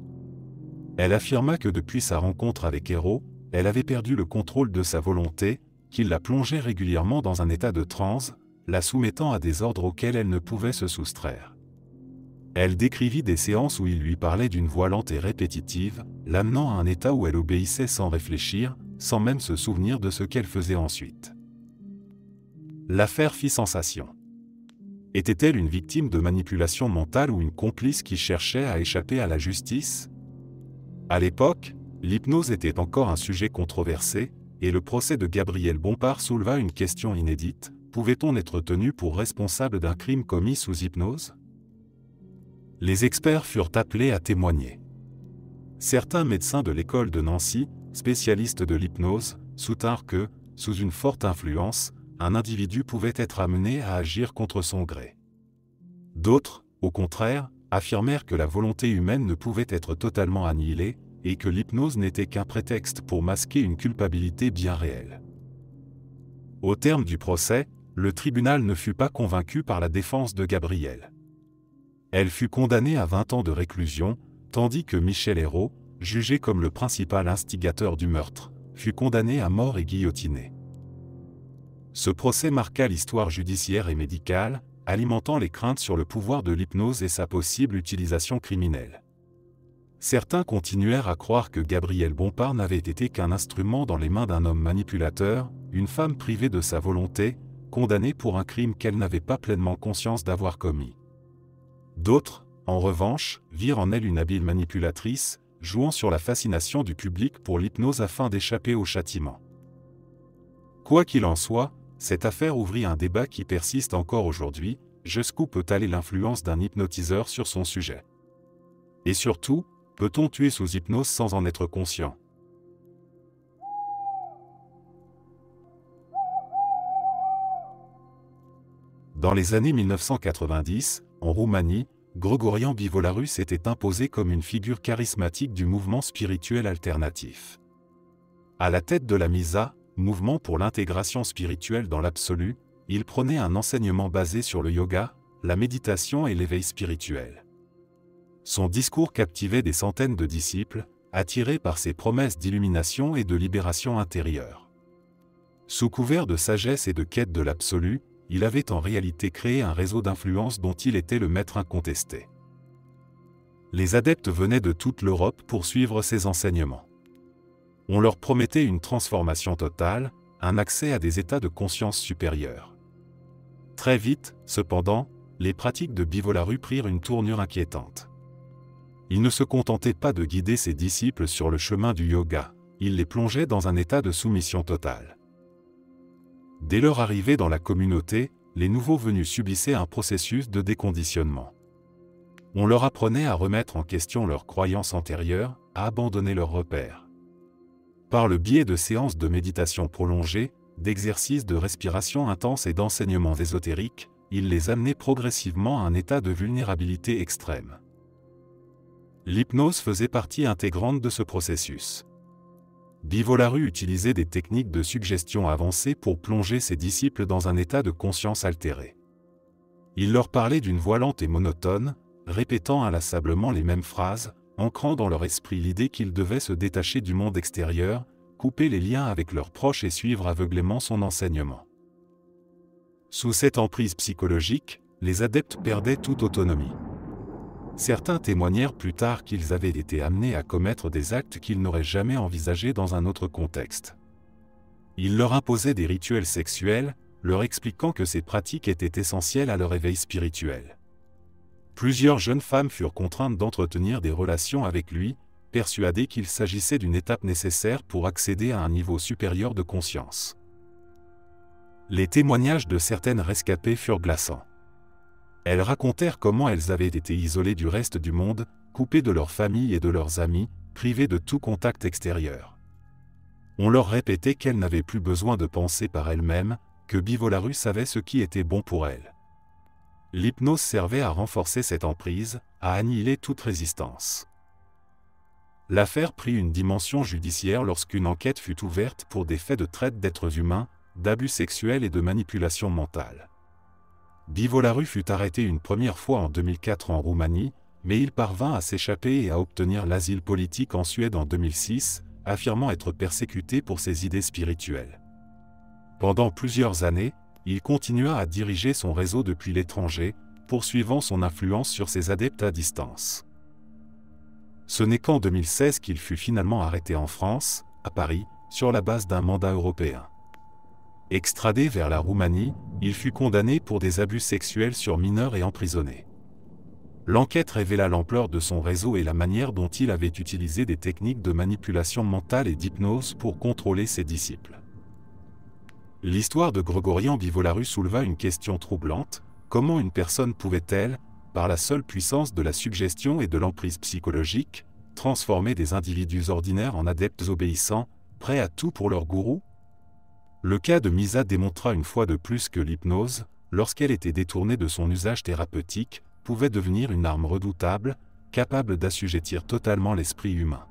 Elle affirma que depuis sa rencontre avec Hérault, elle avait perdu le contrôle de sa volonté, qu'il la plongeait régulièrement dans un état de transe, la soumettant à des ordres auxquels elle ne pouvait se soustraire. Elle décrivit des séances où il lui parlait d'une voix lente et répétitive, l'amenant à un état où elle obéissait sans réfléchir, sans même se souvenir de ce qu'elle faisait ensuite. L'affaire fit sensation. Était-elle une victime de manipulation mentale ou une complice qui cherchait à échapper à la justice? À l'époque, l'hypnose était encore un sujet controversé, et le procès de Gabrielle Bompard souleva une question inédite: pouvait-on être tenu pour responsable d'un crime commis sous hypnose? Les experts furent appelés à témoigner. Certains médecins de l'école de Nancy, spécialistes de l'hypnose, soutinrent que, sous une forte influence, un individu pouvait être amené à agir contre son gré. D'autres, au contraire, affirmèrent que la volonté humaine ne pouvait être totalement annihilée, et que l'hypnose n'était qu'un prétexte pour masquer une culpabilité bien réelle. Au terme du procès, le tribunal ne fut pas convaincu par la défense de Gabrielle. Elle fut condamnée à 20 ans de réclusion, tandis que Michel Hérault, jugé comme le principal instigateur du meurtre, fut condamné à mort et guillotiné. Ce procès marqua l'histoire judiciaire et médicale, alimentant les craintes sur le pouvoir de l'hypnose et sa possible utilisation criminelle. Certains continuèrent à croire que Gabrielle Bompard n'avait été qu'un instrument dans les mains d'un homme manipulateur, une femme privée de sa volonté, condamnée pour un crime qu'elle n'avait pas pleinement conscience d'avoir commis. D'autres, en revanche, virent en elle une habile manipulatrice, jouant sur la fascination du public pour l'hypnose afin d'échapper au châtiment. Quoi qu'il en soit, cette affaire ouvrit un débat qui persiste encore aujourd'hui: jusqu'où peut aller l'influence d'un hypnotiseur sur son sujet? Et surtout, peut-on tuer sous hypnose sans en être conscient? Dans les années 1990, en Roumanie, Grigorian Bivolaru s'était imposé comme une figure charismatique du mouvement spirituel alternatif. À la tête de la MISA, mouvement pour l'intégration spirituelle dans l'absolu, il prônait un enseignement basé sur le yoga, la méditation et l'éveil spirituel. Son discours captivait des centaines de disciples, attirés par ses promesses d'illumination et de libération intérieure. Sous couvert de sagesse et de quête de l'absolu, il avait en réalité créé un réseau d'influence dont il était le maître incontesté. Les adeptes venaient de toute l'Europe pour suivre ses enseignements. On leur promettait une transformation totale, un accès à des états de conscience supérieurs. Très vite, cependant, les pratiques de Bivolaru prirent une tournure inquiétante. Il ne se contentait pas de guider ses disciples sur le chemin du yoga, il les plongeait dans un état de soumission totale. Dès leur arrivée dans la communauté, les nouveaux venus subissaient un processus de déconditionnement. On leur apprenait à remettre en question leurs croyances antérieures, à abandonner leurs repères. Par le biais de séances de méditation prolongées, d'exercices de respiration intense et d'enseignements ésotériques, il les amenait progressivement à un état de vulnérabilité extrême. L'hypnose faisait partie intégrante de ce processus. Bivolaru utilisait des techniques de suggestion avancées pour plonger ses disciples dans un état de conscience altéré. Il leur parlait d'une voix lente et monotone, répétant inlassablement les mêmes phrases, ancrant dans leur esprit l'idée qu'ils devaient se détacher du monde extérieur, couper les liens avec leurs proches et suivre aveuglément son enseignement. Sous cette emprise psychologique, les adeptes perdaient toute autonomie. Certains témoignèrent plus tard qu'ils avaient été amenés à commettre des actes qu'ils n'auraient jamais envisagés dans un autre contexte. Ils leur imposaient des rituels sexuels, leur expliquant que ces pratiques étaient essentielles à leur éveil spirituel. Plusieurs jeunes femmes furent contraintes d'entretenir des relations avec lui, persuadées qu'il s'agissait d'une étape nécessaire pour accéder à un niveau supérieur de conscience. Les témoignages de certaines rescapées furent glaçants. Elles racontèrent comment elles avaient été isolées du reste du monde, coupées de leur famille et de leurs amis, privées de tout contact extérieur. On leur répétait qu'elles n'avaient plus besoin de penser par elles-mêmes, que Bivolaru savait ce qui était bon pour elles. L'hypnose servait à renforcer cette emprise, à annihiler toute résistance. L'affaire prit une dimension judiciaire lorsqu'une enquête fut ouverte pour des faits de traite d'êtres humains, d'abus sexuels et de manipulation mentale. Bivolaru fut arrêté une première fois en 2004 en Roumanie, mais il parvint à s'échapper et à obtenir l'asile politique en Suède en 2006, affirmant être persécuté pour ses idées spirituelles. Pendant plusieurs années, il continua à diriger son réseau depuis l'étranger, poursuivant son influence sur ses adeptes à distance. Ce n'est qu'en 2016 qu'il fut finalement arrêté en France, à Paris, sur la base d'un mandat européen. Extradé vers la Roumanie, il fut condamné pour des abus sexuels sur mineurs et emprisonné. L'enquête révéla l'ampleur de son réseau et la manière dont il avait utilisé des techniques de manipulation mentale et d'hypnose pour contrôler ses disciples. L'histoire de Grigorian Bivolaru souleva une question troublante: comment une personne pouvait-elle, par la seule puissance de la suggestion et de l'emprise psychologique, transformer des individus ordinaires en adeptes obéissants, prêts à tout pour leur gourou? Le cas de Misa démontra une fois de plus que l'hypnose, lorsqu'elle était détournée de son usage thérapeutique, pouvait devenir une arme redoutable, capable d'assujettir totalement l'esprit humain.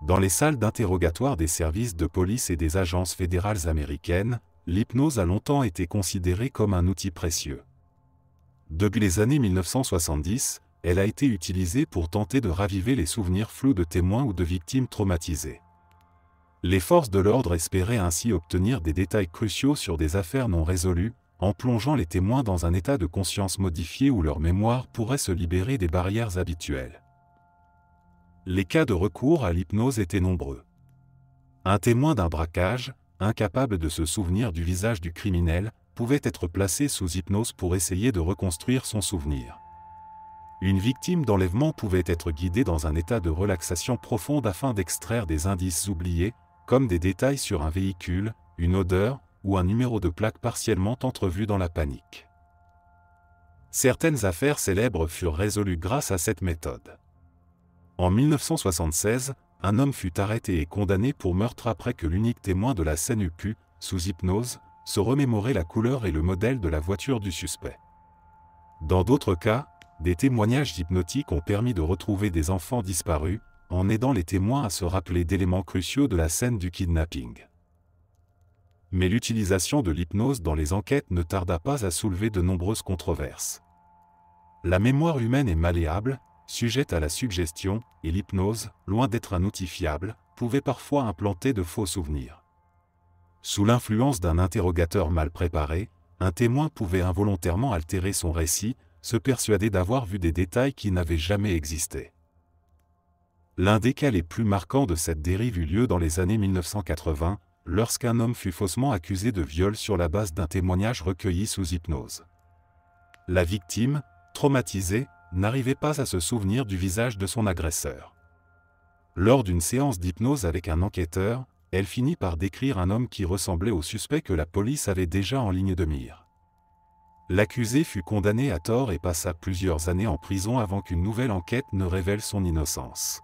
Dans les salles d'interrogatoire des services de police et des agences fédérales américaines, l'hypnose a longtemps été considérée comme un outil précieux. Depuis les années 1970, elle a été utilisée pour tenter de raviver les souvenirs flous de témoins ou de victimes traumatisées. Les forces de l'ordre espéraient ainsi obtenir des détails cruciaux sur des affaires non résolues, en plongeant les témoins dans un état de conscience modifié où leur mémoire pourrait se libérer des barrières habituelles. Les cas de recours à l'hypnose étaient nombreux. Un témoin d'un braquage, incapable de se souvenir du visage du criminel, pouvait être placé sous hypnose pour essayer de reconstruire son souvenir. Une victime d'enlèvement pouvait être guidée dans un état de relaxation profonde afin d'extraire des indices oubliés, comme des détails sur un véhicule, une odeur, ou un numéro de plaque partiellement entrevu dans la panique. Certaines affaires célèbres furent résolues grâce à cette méthode. En 1976, un homme fut arrêté et condamné pour meurtre après que l'unique témoin de la scène eût pu, sous hypnose, se remémorer la couleur et le modèle de la voiture du suspect. Dans d'autres cas, des témoignages hypnotiques ont permis de retrouver des enfants disparus, en aidant les témoins à se rappeler d'éléments cruciaux de la scène du kidnapping. Mais l'utilisation de l'hypnose dans les enquêtes ne tarda pas à soulever de nombreuses controverses. La mémoire humaine est malléable, sujette à la suggestion, et l'hypnose, loin d'être un outil fiable, pouvait parfois implanter de faux souvenirs. Sous l'influence d'un interrogateur mal préparé, un témoin pouvait involontairement altérer son récit, se persuader d'avoir vu des détails qui n'avaient jamais existé. L'un des cas les plus marquants de cette dérive eut lieu dans les années 1980, lorsqu'un homme fut faussement accusé de viol sur la base d'un témoignage recueilli sous hypnose. La victime, traumatisée, n'arrivait pas à se souvenir du visage de son agresseur. Lors d'une séance d'hypnose avec un enquêteur, elle finit par décrire un homme qui ressemblait au suspect que la police avait déjà en ligne de mire. L'accusé fut condamné à tort et passa plusieurs années en prison avant qu'une nouvelle enquête ne révèle son innocence.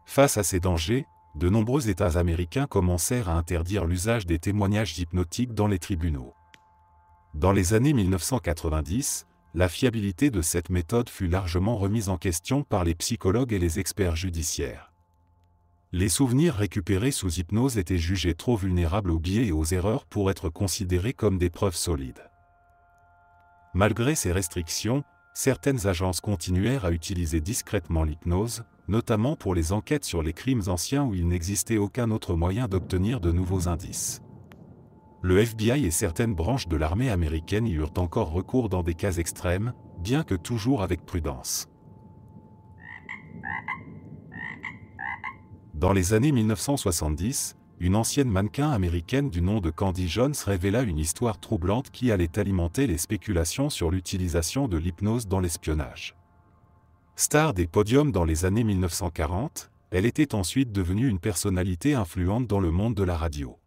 Face à ces dangers, de nombreux États américains commencèrent à interdire l'usage des témoignages hypnotiques dans les tribunaux. Dans les années 1990, la fiabilité de cette méthode fut largement remise en question par les psychologues et les experts judiciaires. Les souvenirs récupérés sous hypnose étaient jugés trop vulnérables aux biais et aux erreurs pour être considérés comme des preuves solides. Malgré ces restrictions, certaines agences continuèrent à utiliser discrètement l'hypnose, notamment pour les enquêtes sur les crimes anciens où il n'existait aucun autre moyen d'obtenir de nouveaux indices. Le FBI et certaines branches de l'armée américaine y eurent encore recours dans des cas extrêmes, bien que toujours avec prudence. Dans les années 1970, une ancienne mannequin américaine du nom de Candy Jones révéla une histoire troublante qui allait alimenter les spéculations sur l'utilisation de l'hypnose dans l'espionnage. Star des podiums dans les années 1940, elle était ensuite devenue une personnalité influente dans le monde de la radio.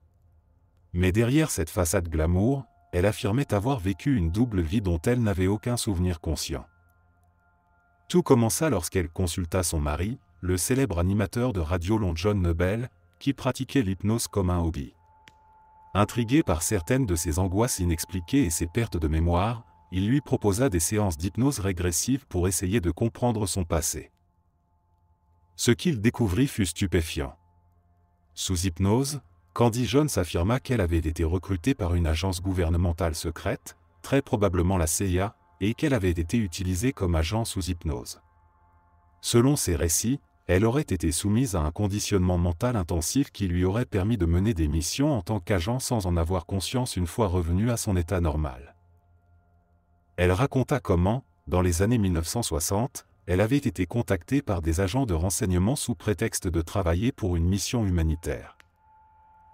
Mais derrière cette façade glamour, elle affirmait avoir vécu une double vie dont elle n'avait aucun souvenir conscient. Tout commença lorsqu'elle consulta son mari, le célèbre animateur de radio Long John Noble, qui pratiquait l'hypnose comme un hobby. Intrigué par certaines de ses angoisses inexpliquées et ses pertes de mémoire, il lui proposa des séances d'hypnose régressive pour essayer de comprendre son passé. Ce qu'il découvrit fut stupéfiant. Sous hypnose, Candy Jones affirma qu'elle avait été recrutée par une agence gouvernementale secrète, très probablement la CIA, et qu'elle avait été utilisée comme agent sous hypnose. Selon ses récits, elle aurait été soumise à un conditionnement mental intensif qui lui aurait permis de mener des missions en tant qu'agent sans en avoir conscience une fois revenue à son état normal. Elle raconta comment, dans les années 1960, elle avait été contactée par des agents de renseignement sous prétexte de travailler pour une mission humanitaire.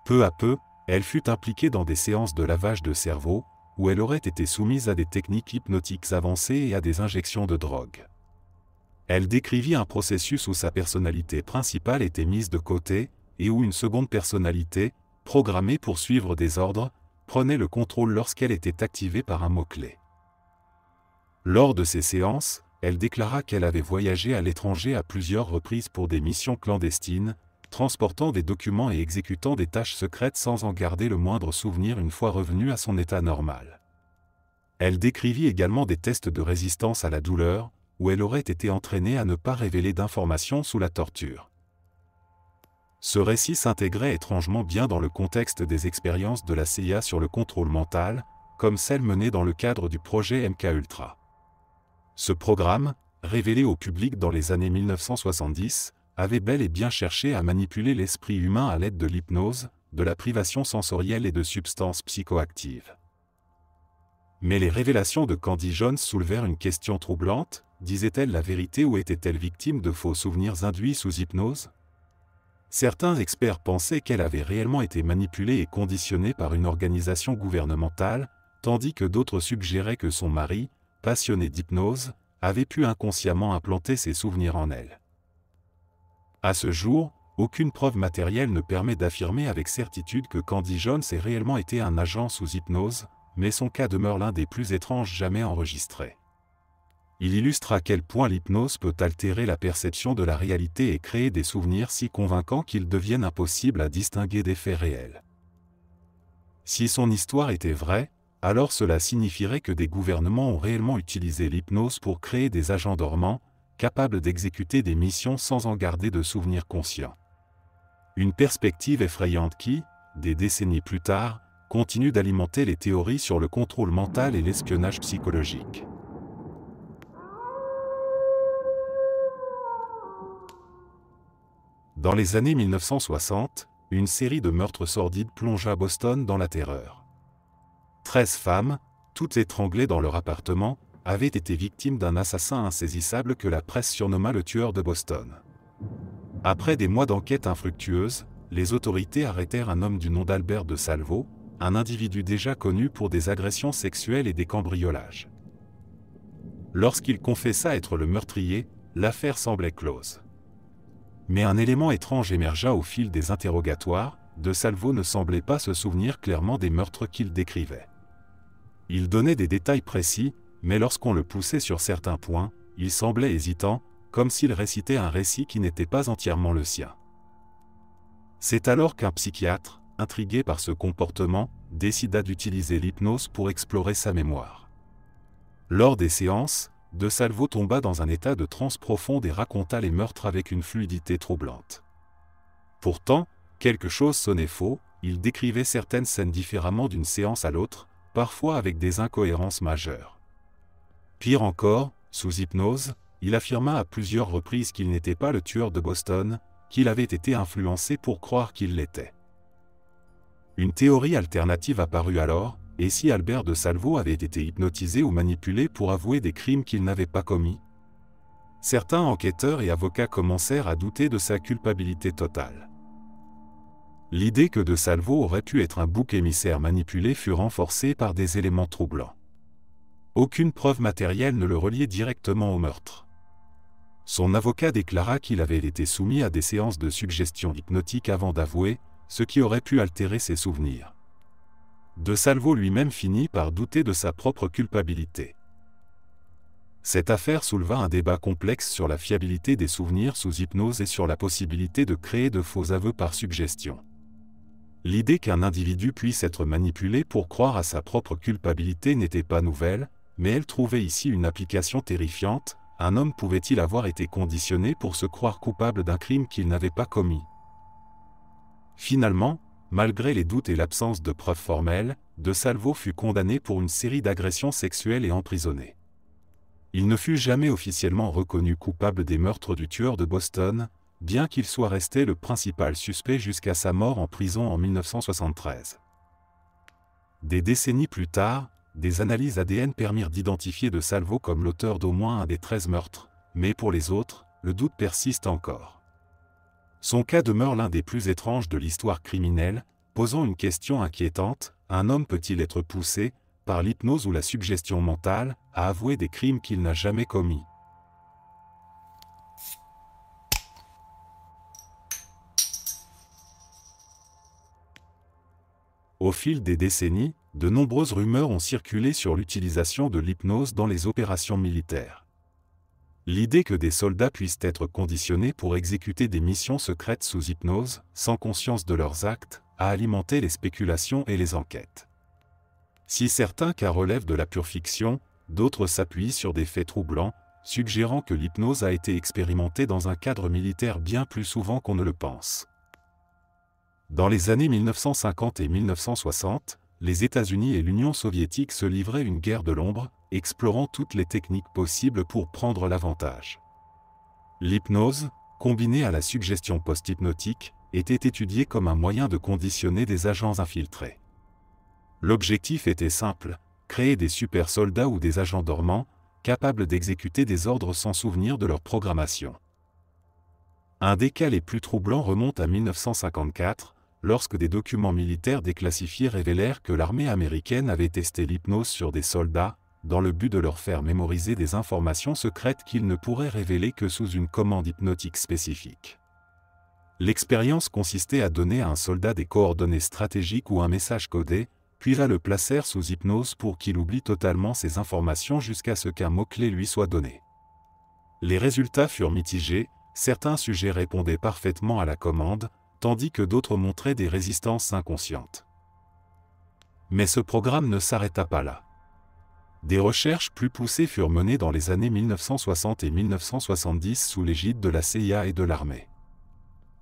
Peu à peu, elle fut impliquée dans des séances de lavage de cerveau, où elle aurait été soumise à des techniques hypnotiques avancées et à des injections de drogue. Elle décrivit un processus où sa personnalité principale était mise de côté, et où une seconde personnalité, programmée pour suivre des ordres, prenait le contrôle lorsqu'elle était activée par un mot-clé. Lors de ces séances, elle déclara qu'elle avait voyagé à l'étranger à plusieurs reprises pour des missions clandestines, transportant des documents et exécutant des tâches secrètes sans en garder le moindre souvenir une fois revenue à son état normal. Elle décrivit également des tests de résistance à la douleur, où elle aurait été entraînée à ne pas révéler d'informations sous la torture. Ce récit s'intégrait étrangement bien dans le contexte des expériences de la CIA sur le contrôle mental, comme celles menées dans le cadre du projet MKUltra. Ce programme, révélé au public dans les années 1970, avait bel et bien cherché à manipuler l'esprit humain à l'aide de l'hypnose, de la privation sensorielle et de substances psychoactives. Mais les révélations de Candy Jones soulevèrent une question troublante. Disait-elle la vérité ou était-elle victime de faux souvenirs induits sous hypnose? Certains experts pensaient qu'elle avait réellement été manipulée et conditionnée par une organisation gouvernementale, tandis que d'autres suggéraient que son mari, passionné d'hypnose, avait pu inconsciemment implanter ses souvenirs en elle. À ce jour, aucune preuve matérielle ne permet d'affirmer avec certitude que Candy Jones ait réellement été un agent sous hypnose, mais son cas demeure l'un des plus étranges jamais enregistrés. Il illustre à quel point l'hypnose peut altérer la perception de la réalité et créer des souvenirs si convaincants qu'ils deviennent impossibles à distinguer des faits réels. Si son histoire était vraie, alors cela signifierait que des gouvernements ont réellement utilisé l'hypnose pour créer des agents dormants, capables d'exécuter des missions sans en garder de souvenirs conscients. Une perspective effrayante qui, des décennies plus tard, continue d'alimenter les théories sur le contrôle mental et l'espionnage psychologique. Dans les années 1960, une série de meurtres sordides plongea Boston dans la terreur. 13 femmes, toutes étranglées dans leur appartement, avaient été victimes d'un assassin insaisissable que la presse surnomma le tueur de Boston. Après des mois d'enquête infructueuse, les autorités arrêtèrent un homme du nom d'Albert de Salvo, un individu déjà connu pour des agressions sexuelles et des cambriolages. Lorsqu'il confessa être le meurtrier, l'affaire semblait close. Mais un élément étrange émergea au fil des interrogatoires. De Salvo ne semblait pas se souvenir clairement des meurtres qu'il décrivait. Il donnait des détails précis, mais lorsqu'on le poussait sur certains points, il semblait hésitant, comme s'il récitait un récit qui n'était pas entièrement le sien. C'est alors qu'un psychiatre, intrigué par ce comportement, décida d'utiliser l'hypnose pour explorer sa mémoire. Lors des séances, De Salvo tomba dans un état de transe profonde et raconta les meurtres avec une fluidité troublante. Pourtant, quelque chose sonnait faux, il décrivait certaines scènes différemment d'une séance à l'autre, parfois avec des incohérences majeures. Pire encore, sous hypnose, il affirma à plusieurs reprises qu'il n'était pas le tueur de Boston, qu'il avait été influencé pour croire qu'il l'était. Une théorie alternative apparut alors, et si Albert de Salvo avait été hypnotisé ou manipulé pour avouer des crimes qu'il n'avait pas commis? Certains enquêteurs et avocats commencèrent à douter de sa culpabilité totale. L'idée que de Salvo aurait pu être un bouc émissaire manipulé fut renforcée par des éléments troublants. Aucune preuve matérielle ne le reliait directement au meurtre. Son avocat déclara qu'il avait été soumis à des séances de suggestion hypnotique avant d'avouer, ce qui aurait pu altérer ses souvenirs. De Salvo lui-même finit par douter de sa propre culpabilité. Cette affaire souleva un débat complexe sur la fiabilité des souvenirs sous hypnose et sur la possibilité de créer de faux aveux par suggestion. L'idée qu'un individu puisse être manipulé pour croire à sa propre culpabilité n'était pas nouvelle, mais elle trouvait ici une application terrifiante. Un homme pouvait-il avoir été conditionné pour se croire coupable d'un crime qu'il n'avait pas commis? Finalement, malgré les doutes et l'absence de preuves formelles, de Salvo fut condamné pour une série d'agressions sexuelles et emprisonné. Il ne fut jamais officiellement reconnu coupable des meurtres du tueur de Boston, bien qu'il soit resté le principal suspect jusqu'à sa mort en prison en 1973. Des décennies plus tard, des analyses ADN permirent d'identifier de Salvo comme l'auteur d'au moins un des 13 meurtres, mais pour les autres, le doute persiste encore. Son cas demeure l'un des plus étranges de l'histoire criminelle, posant une question inquiétante: un homme peut-il être poussé, par l'hypnose ou la suggestion mentale, à avouer des crimes qu'il n'a jamais commis? Au fil des décennies, de nombreuses rumeurs ont circulé sur l'utilisation de l'hypnose dans les opérations militaires. L'idée que des soldats puissent être conditionnés pour exécuter des missions secrètes sous hypnose, sans conscience de leurs actes, a alimenté les spéculations et les enquêtes. Si certains cas relèvent de la pure fiction, d'autres s'appuient sur des faits troublants, suggérant que l'hypnose a été expérimentée dans un cadre militaire bien plus souvent qu'on ne le pense. Dans les années 1950 et 1960, les États-Unis et l'Union soviétique se livraient une guerre de l'ombre, explorant toutes les techniques possibles pour prendre l'avantage. L'hypnose, combinée à la suggestion post-hypnotique, était étudiée comme un moyen de conditionner des agents infiltrés. L'objectif était simple: créer des super soldats ou des agents dormants, capables d'exécuter des ordres sans souvenir de leur programmation. Un des cas les plus troublants remonte à 1954, lorsque des documents militaires déclassifiés révélèrent que l'armée américaine avait testé l'hypnose sur des soldats, dans le but de leur faire mémoriser des informations secrètes qu'ils ne pourraient révéler que sous une commande hypnotique spécifique. L'expérience consistait à donner à un soldat des coordonnées stratégiques ou un message codé, puis à le placer sous hypnose pour qu'il oublie totalement ces informations jusqu'à ce qu'un mot-clé lui soit donné. Les résultats furent mitigés, certains sujets répondaient parfaitement à la commande, tandis que d'autres montraient des résistances inconscientes. Mais ce programme ne s'arrêta pas là. Des recherches plus poussées furent menées dans les années 1960 et 1970 sous l'égide de la CIA et de l'armée.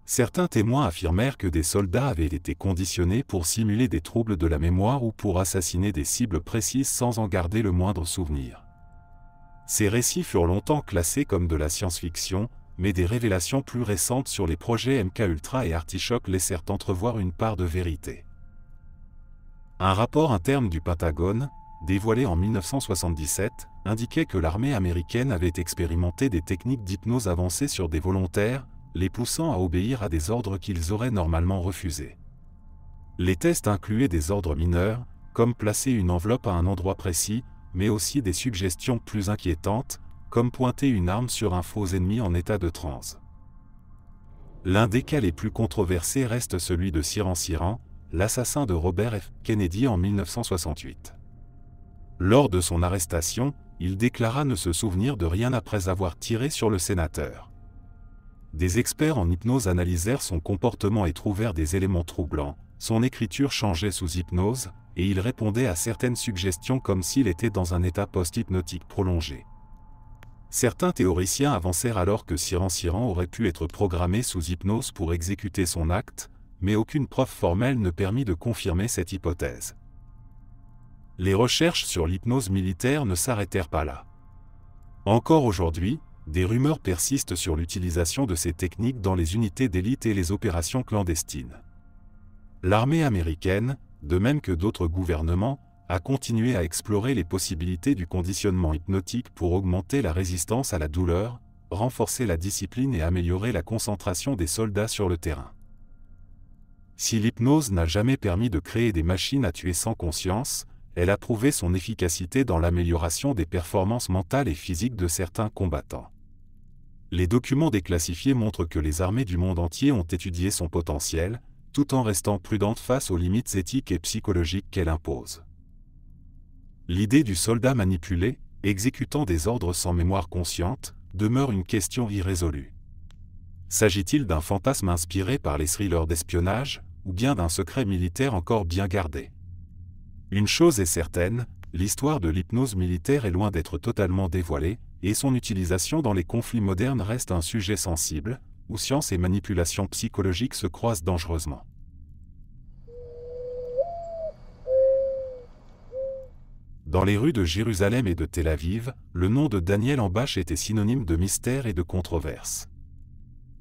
Certains témoins affirmèrent que des soldats avaient été conditionnés pour simuler des troubles de la mémoire ou pour assassiner des cibles précises sans en garder le moindre souvenir. Ces récits furent longtemps classés comme de la science-fiction, mais des révélations plus récentes sur les projets MKUltra et Artichoke laissèrent entrevoir une part de vérité. Un rapport interne du Pentagone, dévoilé en 1977, indiquait que l'armée américaine avait expérimenté des techniques d'hypnose avancées sur des volontaires, les poussant à obéir à des ordres qu'ils auraient normalement refusés. Les tests incluaient des ordres mineurs, comme placer une enveloppe à un endroit précis, mais aussi des suggestions plus inquiétantes, comme pointer une arme sur un faux ennemi en état de transe. L'un des cas les plus controversés reste celui de Sirhan Sirhan, l'assassin de Robert F. Kennedy en 1968. Lors de son arrestation, il déclara ne se souvenir de rien après avoir tiré sur le sénateur. Des experts en hypnose analysèrent son comportement et trouvèrent des éléments troublants. Son écriture changeait sous hypnose, et il répondait à certaines suggestions comme s'il était dans un état post-hypnotique prolongé. Certains théoriciens avancèrent alors que Siran aurait pu être programmé sous hypnose pour exécuter son acte, mais aucune preuve formelle ne permit de confirmer cette hypothèse. Les recherches sur l'hypnose militaire ne s'arrêtèrent pas là. Encore aujourd'hui, des rumeurs persistent sur l'utilisation de ces techniques dans les unités d'élite et les opérations clandestines. L'armée américaine, de même que d'autres gouvernements, a continué à explorer les possibilités du conditionnement hypnotique pour augmenter la résistance à la douleur, renforcer la discipline et améliorer la concentration des soldats sur le terrain. Si l'hypnose n'a jamais permis de créer des machines à tuer sans conscience, elle a prouvé son efficacité dans l'amélioration des performances mentales et physiques de certains combattants. Les documents déclassifiés montrent que les armées du monde entier ont étudié son potentiel, tout en restant prudentes face aux limites éthiques et psychologiques qu'elle impose. L'idée du soldat manipulé, exécutant des ordres sans mémoire consciente, demeure une question irrésolue. S'agit-il d'un fantasme inspiré par les thrillers d'espionnage, ou bien d'un secret militaire encore bien gardé? Une chose est certaine, l'histoire de l'hypnose militaire est loin d'être totalement dévoilée, et son utilisation dans les conflits modernes reste un sujet sensible, où science et manipulation psychologique se croisent dangereusement. Dans les rues de Jérusalem et de Tel Aviv, le nom de Daniel Ambash était synonyme de mystère et de controverse.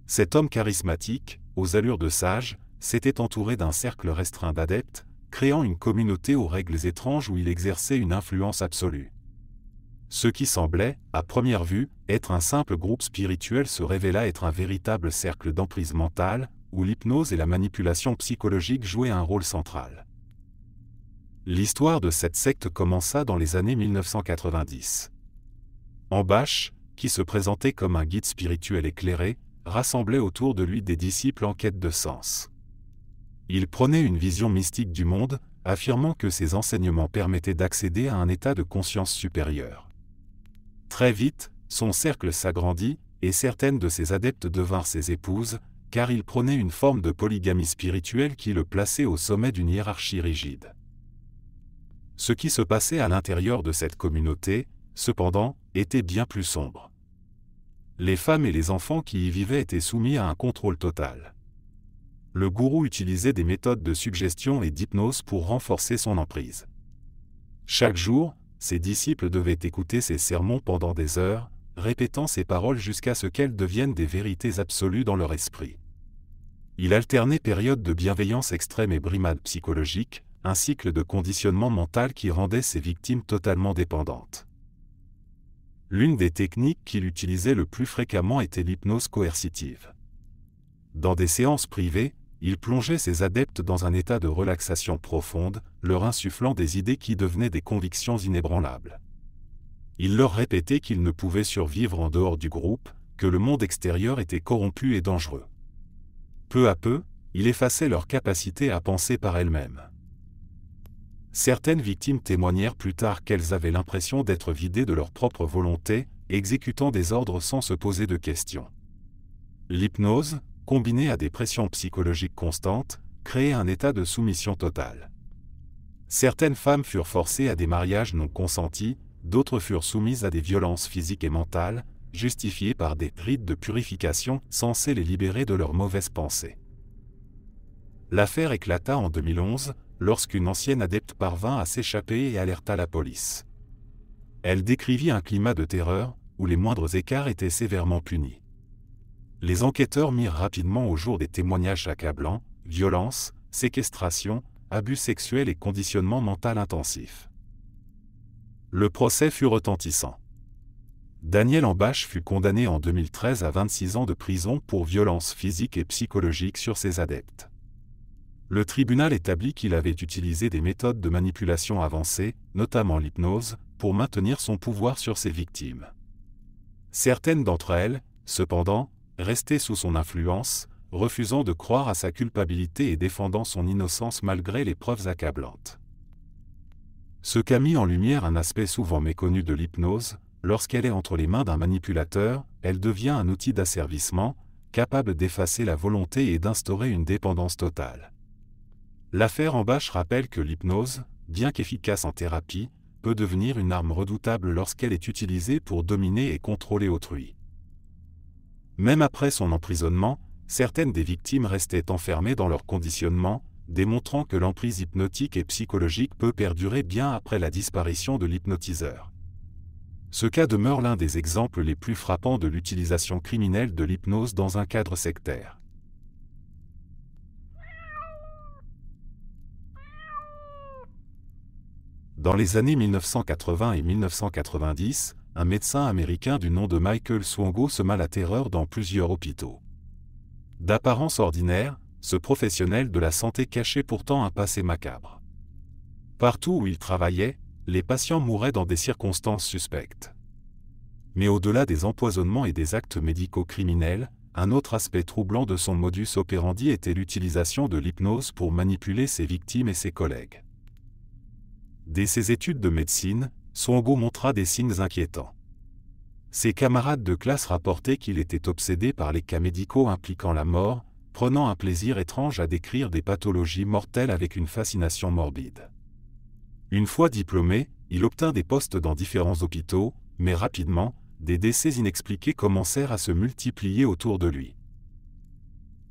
Cet homme charismatique, aux allures de sage, s'était entouré d'un cercle restreint d'adeptes, créant une communauté aux règles étranges où il exerçait une influence absolue. Ce qui semblait, à première vue, être un simple groupe spirituel se révéla être un véritable cercle d'emprise mentale, où l'hypnose et la manipulation psychologique jouaient un rôle central. L'histoire de cette secte commença dans les années 1990. Ambash, qui se présentait comme un guide spirituel éclairé, rassemblait autour de lui des disciples en quête de sens. Il prônait une vision mystique du monde, affirmant que ses enseignements permettaient d'accéder à un état de conscience supérieur. Très vite, son cercle s'agrandit, et certaines de ses adeptes devinrent ses épouses, car il prônait une forme de polygamie spirituelle qui le plaçait au sommet d'une hiérarchie rigide. Ce qui se passait à l'intérieur de cette communauté, cependant, était bien plus sombre. Les femmes et les enfants qui y vivaient étaient soumis à un contrôle total. Le gourou utilisait des méthodes de suggestion et d'hypnose pour renforcer son emprise. Chaque jour, ses disciples devaient écouter ses sermons pendant des heures, répétant ses paroles jusqu'à ce qu'elles deviennent des vérités absolues dans leur esprit. Il alternait périodes de bienveillance extrême et brimades psychologiques, un cycle de conditionnement mental qui rendait ses victimes totalement dépendantes. L'une des techniques qu'il utilisait le plus fréquemment était l'hypnose coercitive. Dans des séances privées, il plongeait ses adeptes dans un état de relaxation profonde, leur insufflant des idées qui devenaient des convictions inébranlables. Il leur répétait qu'ils ne pouvaient survivre en dehors du groupe, que le monde extérieur était corrompu et dangereux. Peu à peu, il effaçait leur capacité à penser par elles-mêmes. Certaines victimes témoignèrent plus tard qu'elles avaient l'impression d'être vidées de leur propre volonté, exécutant des ordres sans se poser de questions. L'hypnose, combinée à des pressions psychologiques constantes, créait un état de soumission totale. Certaines femmes furent forcées à des mariages non consentis, d'autres furent soumises à des violences physiques et mentales, justifiées par des rites de purification censés les libérer de leurs mauvaises pensées. L'affaire éclata en 2011, lorsqu'une ancienne adepte parvint à s'échapper et alerta la police. Elle décrivit un climat de terreur, où les moindres écarts étaient sévèrement punis. Les enquêteurs mirent rapidement au jour des témoignages accablants, violences, séquestration, abus sexuels et conditionnement mental intensif. Le procès fut retentissant. Daniel Ambash fut condamné en 2013 à 26 ans de prison pour violences physiques et psychologiques sur ses adeptes. Le tribunal établit qu'il avait utilisé des méthodes de manipulation avancées, notamment l'hypnose, pour maintenir son pouvoir sur ses victimes. Certaines d'entre elles, cependant, restaient sous son influence, refusant de croire à sa culpabilité et défendant son innocence malgré les preuves accablantes. Ce qu'a mis en lumière un aspect souvent méconnu de l'hypnose, lorsqu'elle est entre les mains d'un manipulateur, elle devient un outil d'asservissement, capable d'effacer la volonté et d'instaurer une dépendance totale. L'affaire Ambash rappelle que l'hypnose, bien qu'efficace en thérapie, peut devenir une arme redoutable lorsqu'elle est utilisée pour dominer et contrôler autrui. Même après son emprisonnement, certaines des victimes restaient enfermées dans leur conditionnement, démontrant que l'emprise hypnotique et psychologique peut perdurer bien après la disparition de l'hypnotiseur. Ce cas demeure l'un des exemples les plus frappants de l'utilisation criminelle de l'hypnose dans un cadre sectaire. Dans les années 1980 et 1990, un médecin américain du nom de Michael Swongo sema la terreur dans plusieurs hôpitaux. D'apparence ordinaire, ce professionnel de la santé cachait pourtant un passé macabre. Partout où il travaillait, les patients mouraient dans des circonstances suspectes. Mais au-delà des empoisonnements et des actes médicaux criminels, un autre aspect troublant de son modus operandi était l'utilisation de l'hypnose pour manipuler ses victimes et ses collègues. Dès ses études de médecine, Swongo montra des signes inquiétants. Ses camarades de classe rapportaient qu'il était obsédé par les cas médicaux impliquant la mort, prenant un plaisir étrange à décrire des pathologies mortelles avec une fascination morbide. Une fois diplômé, il obtint des postes dans différents hôpitaux, mais rapidement, des décès inexpliqués commencèrent à se multiplier autour de lui.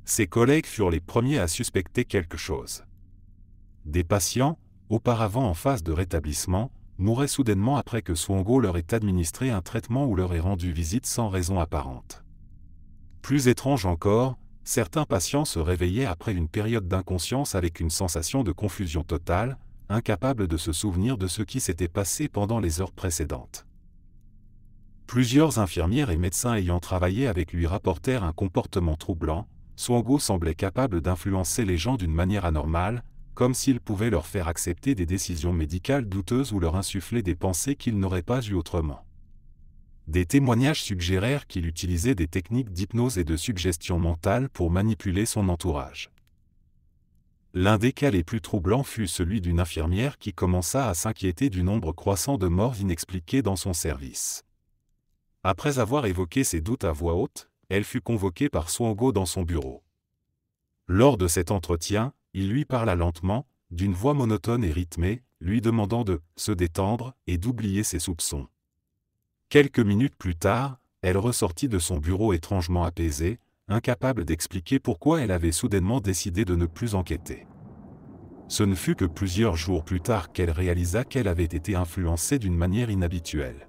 Ses collègues furent les premiers à suspecter quelque chose. Des patients, auparavant en phase de rétablissement, mouraient soudainement après que Swongo leur ait administré un traitement ou leur ait rendu visite sans raison apparente. Plus étrange encore, certains patients se réveillaient après une période d'inconscience avec une sensation de confusion totale, incapables de se souvenir de ce qui s'était passé pendant les heures précédentes. Plusieurs infirmières et médecins ayant travaillé avec lui rapportèrent un comportement troublant. Swongo semblait capable d'influencer les gens d'une manière anormale, comme s'il pouvait leur faire accepter des décisions médicales douteuses ou leur insuffler des pensées qu'ils n'auraient pas eues autrement. Des témoignages suggérèrent qu'il utilisait des techniques d'hypnose et de suggestion mentale pour manipuler son entourage. L'un des cas les plus troublants fut celui d'une infirmière qui commença à s'inquiéter du nombre croissant de morts inexpliquées dans son service. Après avoir évoqué ses doutes à voix haute, elle fut convoquée par Swongo dans son bureau. Lors de cet entretien, il lui parla lentement, d'une voix monotone et rythmée, lui demandant de se détendre et d'oublier ses soupçons. Quelques minutes plus tard, elle ressortit de son bureau étrangement apaisée, incapable d'expliquer pourquoi elle avait soudainement décidé de ne plus enquêter. Ce ne fut que plusieurs jours plus tard qu'elle réalisa qu'elle avait été influencée d'une manière inhabituelle.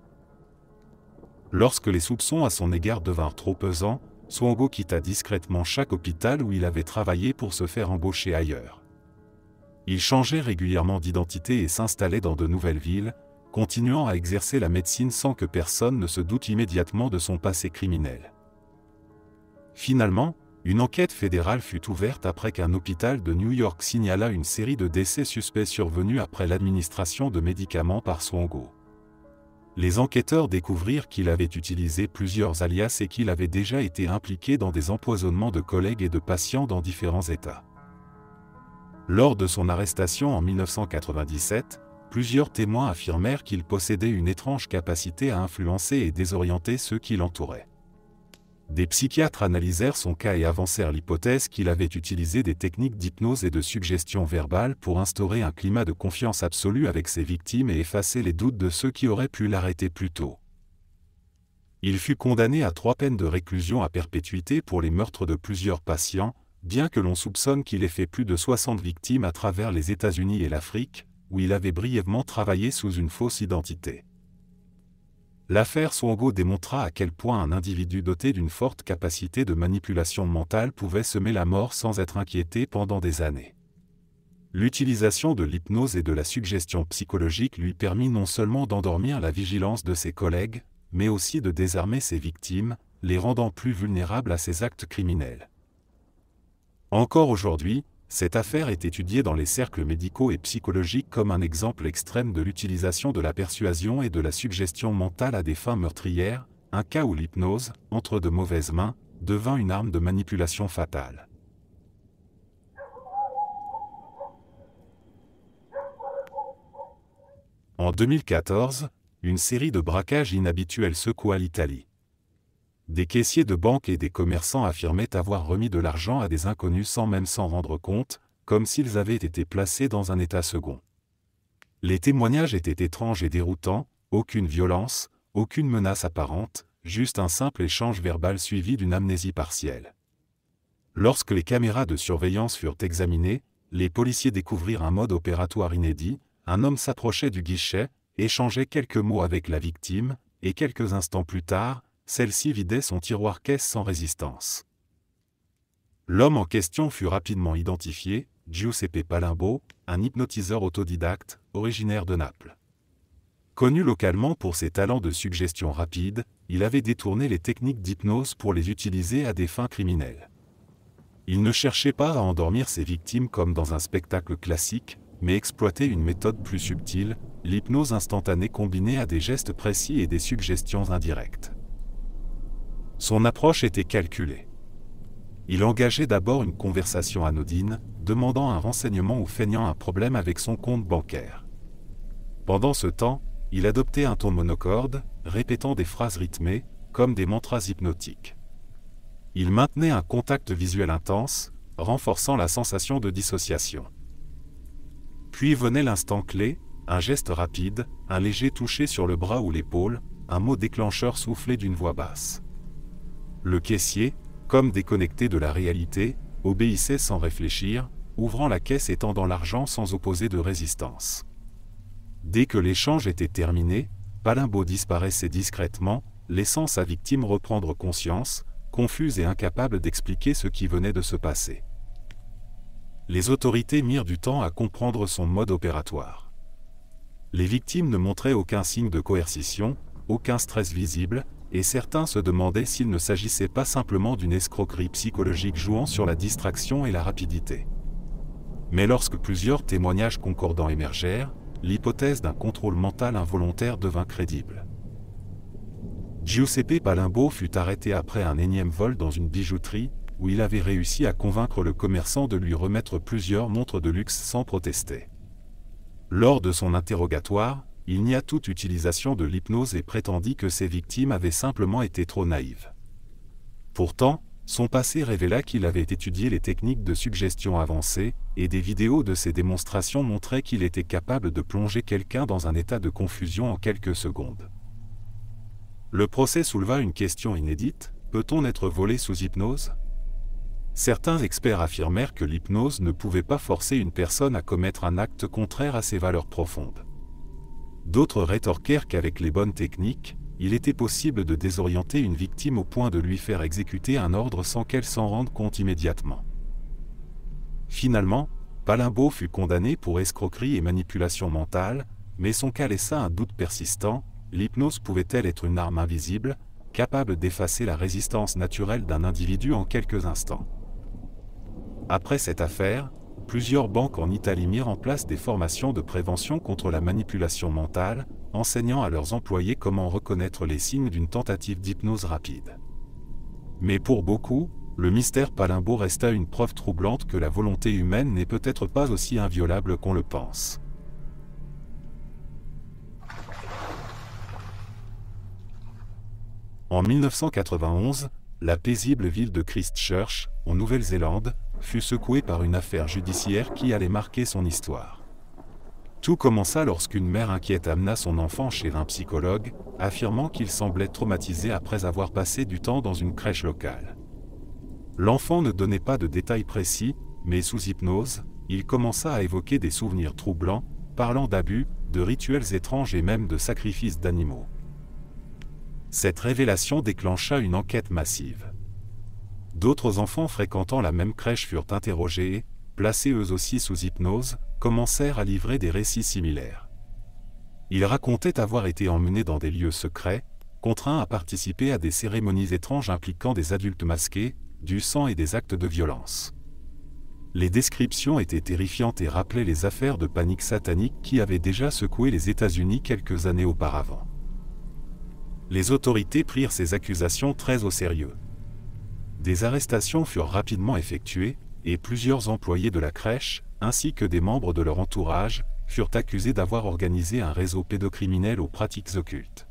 Lorsque les soupçons à son égard devinrent trop pesants, Swongo quitta discrètement chaque hôpital où il avait travaillé pour se faire embaucher ailleurs. Il changeait régulièrement d'identité et s'installait dans de nouvelles villes, continuant à exercer la médecine sans que personne ne se doute immédiatement de son passé criminel. Finalement, une enquête fédérale fut ouverte après qu'un hôpital de New York signala une série de décès suspects survenus après l'administration de médicaments par Swongo. Les enquêteurs découvrirent qu'il avait utilisé plusieurs alias et qu'il avait déjà été impliqué dans des empoisonnements de collègues et de patients dans différents États. Lors de son arrestation en 1997, plusieurs témoins affirmèrent qu'il possédait une étrange capacité à influencer et désorienter ceux qui l'entouraient. Des psychiatres analysèrent son cas et avancèrent l'hypothèse qu'il avait utilisé des techniques d'hypnose et de suggestion verbale pour instaurer un climat de confiance absolue avec ses victimes et effacer les doutes de ceux qui auraient pu l'arrêter plus tôt. Il fut condamné à 3 peines de réclusion à perpétuité pour les meurtres de plusieurs patients, bien que l'on soupçonne qu'il ait fait plus de 60 victimes à travers les États-Unis et l'Afrique, où il avait brièvement travaillé sous une fausse identité. L'affaire Swongo démontra à quel point un individu doté d'une forte capacité de manipulation mentale pouvait semer la mort sans être inquiété pendant des années. L'utilisation de l'hypnose et de la suggestion psychologique lui permit non seulement d'endormir la vigilance de ses collègues, mais aussi de désarmer ses victimes, les rendant plus vulnérables à ses actes criminels. Encore aujourd'hui, cette affaire est étudiée dans les cercles médicaux et psychologiques comme un exemple extrême de l'utilisation de la persuasion et de la suggestion mentale à des fins meurtrières, un cas où l'hypnose, entre de mauvaises mains, devint une arme de manipulation fatale. En 2014, une série de braquages inhabituels secoua l'Italie. Des caissiers de banque et des commerçants affirmaient avoir remis de l'argent à des inconnus sans même s'en rendre compte, comme s'ils avaient été placés dans un état second. Les témoignages étaient étranges et déroutants, aucune violence, aucune menace apparente, juste un simple échange verbal suivi d'une amnésie partielle. Lorsque les caméras de surveillance furent examinées, les policiers découvrirent un mode opératoire inédit. Un homme s'approchait du guichet, échangeait quelques mots avec la victime, et quelques instants plus tard, celle-ci vidait son tiroir-caisse sans résistance. L'homme en question fut rapidement identifié, Giuseppe Palimbo, un hypnotiseur autodidacte, originaire de Naples. Connu localement pour ses talents de suggestion rapide, il avait détourné les techniques d'hypnose pour les utiliser à des fins criminelles. Il ne cherchait pas à endormir ses victimes comme dans un spectacle classique, mais exploitait une méthode plus subtile, l'hypnose instantanée combinée à des gestes précis et des suggestions indirectes. Son approche était calculée. Il engageait d'abord une conversation anodine, demandant un renseignement ou feignant un problème avec son compte bancaire. Pendant ce temps, il adoptait un ton monocorde, répétant des phrases rythmées, comme des mantras hypnotiques. Il maintenait un contact visuel intense, renforçant la sensation de dissociation. Puis venait l'instant clé, un geste rapide, un léger toucher sur le bras ou l'épaule, un mot déclencheur soufflé d'une voix basse. Le caissier, comme déconnecté de la réalité, obéissait sans réfléchir, ouvrant la caisse et tendant l'argent sans opposer de résistance. Dès que l'échange était terminé, Palimbo disparaissait discrètement, laissant sa victime reprendre conscience, confuse et incapable d'expliquer ce qui venait de se passer. Les autorités mirent du temps à comprendre son mode opératoire. Les victimes ne montraient aucun signe de coercition, aucun stress visible, et certains se demandaient s'il ne s'agissait pas simplement d'une escroquerie psychologique jouant sur la distraction et la rapidité. Mais lorsque plusieurs témoignages concordants émergèrent, l'hypothèse d'un contrôle mental involontaire devint crédible. Giuseppe Palimbo fut arrêté après un énième vol dans une bijouterie, où il avait réussi à convaincre le commerçant de lui remettre plusieurs montres de luxe sans protester. Lors de son interrogatoire, il nia toute utilisation de l'hypnose et prétendit que ses victimes avaient simplement été trop naïves. Pourtant, son passé révéla qu'il avait étudié les techniques de suggestion avancées, et des vidéos de ses démonstrations montraient qu'il était capable de plonger quelqu'un dans un état de confusion en quelques secondes. Le procès souleva une question inédite: peut-on être volé sous hypnose ? Certains experts affirmèrent que l'hypnose ne pouvait pas forcer une personne à commettre un acte contraire à ses valeurs profondes. D'autres rétorquèrent qu'avec les bonnes techniques, il était possible de désorienter une victime au point de lui faire exécuter un ordre sans qu'elle s'en rende compte immédiatement. Finalement, Palimbo fut condamné pour escroquerie et manipulation mentale, mais son cas laissa un doute persistant: l'hypnose pouvait-elle être une arme invisible, capable d'effacer la résistance naturelle d'un individu en quelques instants? Après cette affaire, plusieurs banques en Italie mirent en place des formations de prévention contre la manipulation mentale, enseignant à leurs employés comment reconnaître les signes d'une tentative d'hypnose rapide. Mais pour beaucoup, le mystère Palimbo resta une preuve troublante que la volonté humaine n'est peut-être pas aussi inviolable qu'on le pense. En 1991, la paisible ville de Christchurch, en Nouvelle-Zélande, fut secouée par une affaire judiciaire qui allait marquer son histoire. Tout commença lorsqu'une mère inquiète amena son enfant chez un psychologue, affirmant qu'il semblait traumatisé après avoir passé du temps dans une crèche locale. L'enfant ne donnait pas de détails précis, mais sous hypnose, il commença à évoquer des souvenirs troublants, parlant d'abus, de rituels étranges et même de sacrifices d'animaux. Cette révélation déclencha une enquête massive. D'autres enfants fréquentant la même crèche furent interrogés et, placés eux aussi sous hypnose, commencèrent à livrer des récits similaires. Ils racontaient avoir été emmenés dans des lieux secrets, contraints à participer à des cérémonies étranges impliquant des adultes masqués, du sang et des actes de violence. Les descriptions étaient terrifiantes et rappelaient les affaires de panique satanique qui avaient déjà secoué les États-Unis quelques années auparavant. Les autorités prirent ces accusations très au sérieux. Des arrestations furent rapidement effectuées, et plusieurs employés de la crèche, ainsi que des membres de leur entourage, furent accusés d'avoir organisé un réseau pédocriminel aux pratiques occultes.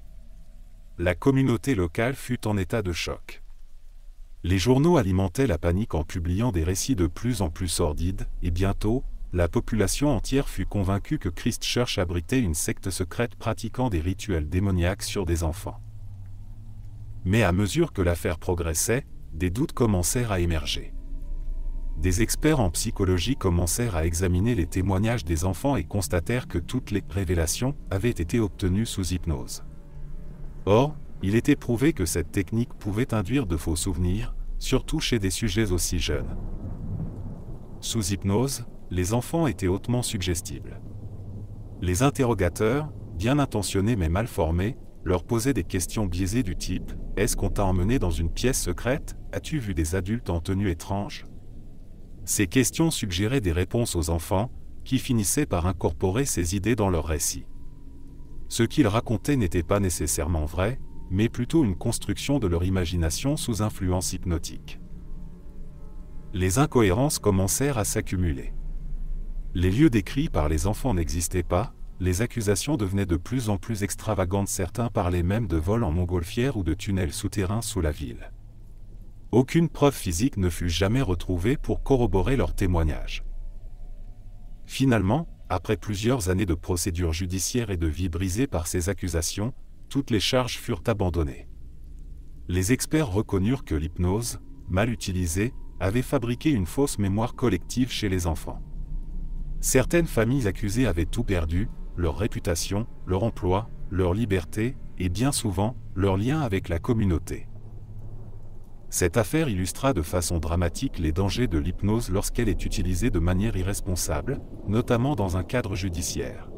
La communauté locale fut en état de choc. Les journaux alimentaient la panique en publiant des récits de plus en plus sordides, et bientôt, la population entière fut convaincue que Christchurch abritait une secte secrète pratiquant des rituels démoniaques sur des enfants. Mais à mesure que l'affaire progressait, des doutes commencèrent à émerger. Des experts en psychologie commencèrent à examiner les témoignages des enfants et constatèrent que toutes les révélations avaient été obtenues sous hypnose. Or, il était prouvé que cette technique pouvait induire de faux souvenirs, surtout chez des sujets aussi jeunes. Sous hypnose, les enfants étaient hautement suggestibles. Les interrogateurs, bien intentionnés mais mal formés, leur posaient des questions biaisées du type « Est-ce qu'on t'a emmené dans une pièce secrète? As-tu vu des adultes en tenue étrange ?» Ces questions suggéraient des réponses aux enfants, qui finissaient par incorporer ces idées dans leur récit. Ce qu'ils racontaient n'était pas nécessairement vrai, mais plutôt une construction de leur imagination sous influence hypnotique. Les incohérences commencèrent à s'accumuler. Les lieux décrits par les enfants n'existaient pas, les accusations devenaient de plus en plus extravagantes, certains parlaient même de vols en montgolfière ou de tunnels souterrains sous la ville. Aucune preuve physique ne fut jamais retrouvée pour corroborer leurs témoignages. Finalement, après plusieurs années de procédures judiciaires et de vies brisées par ces accusations, toutes les charges furent abandonnées. Les experts reconnurent que l'hypnose, mal utilisée, avait fabriqué une fausse mémoire collective chez les enfants. Certaines familles accusées avaient tout perdu, leur réputation, leur emploi, leur liberté, et bien souvent, leur lien avec la communauté. Cette affaire illustra de façon dramatique les dangers de l'hypnose lorsqu'elle est utilisée de manière irresponsable, notamment dans un cadre judiciaire.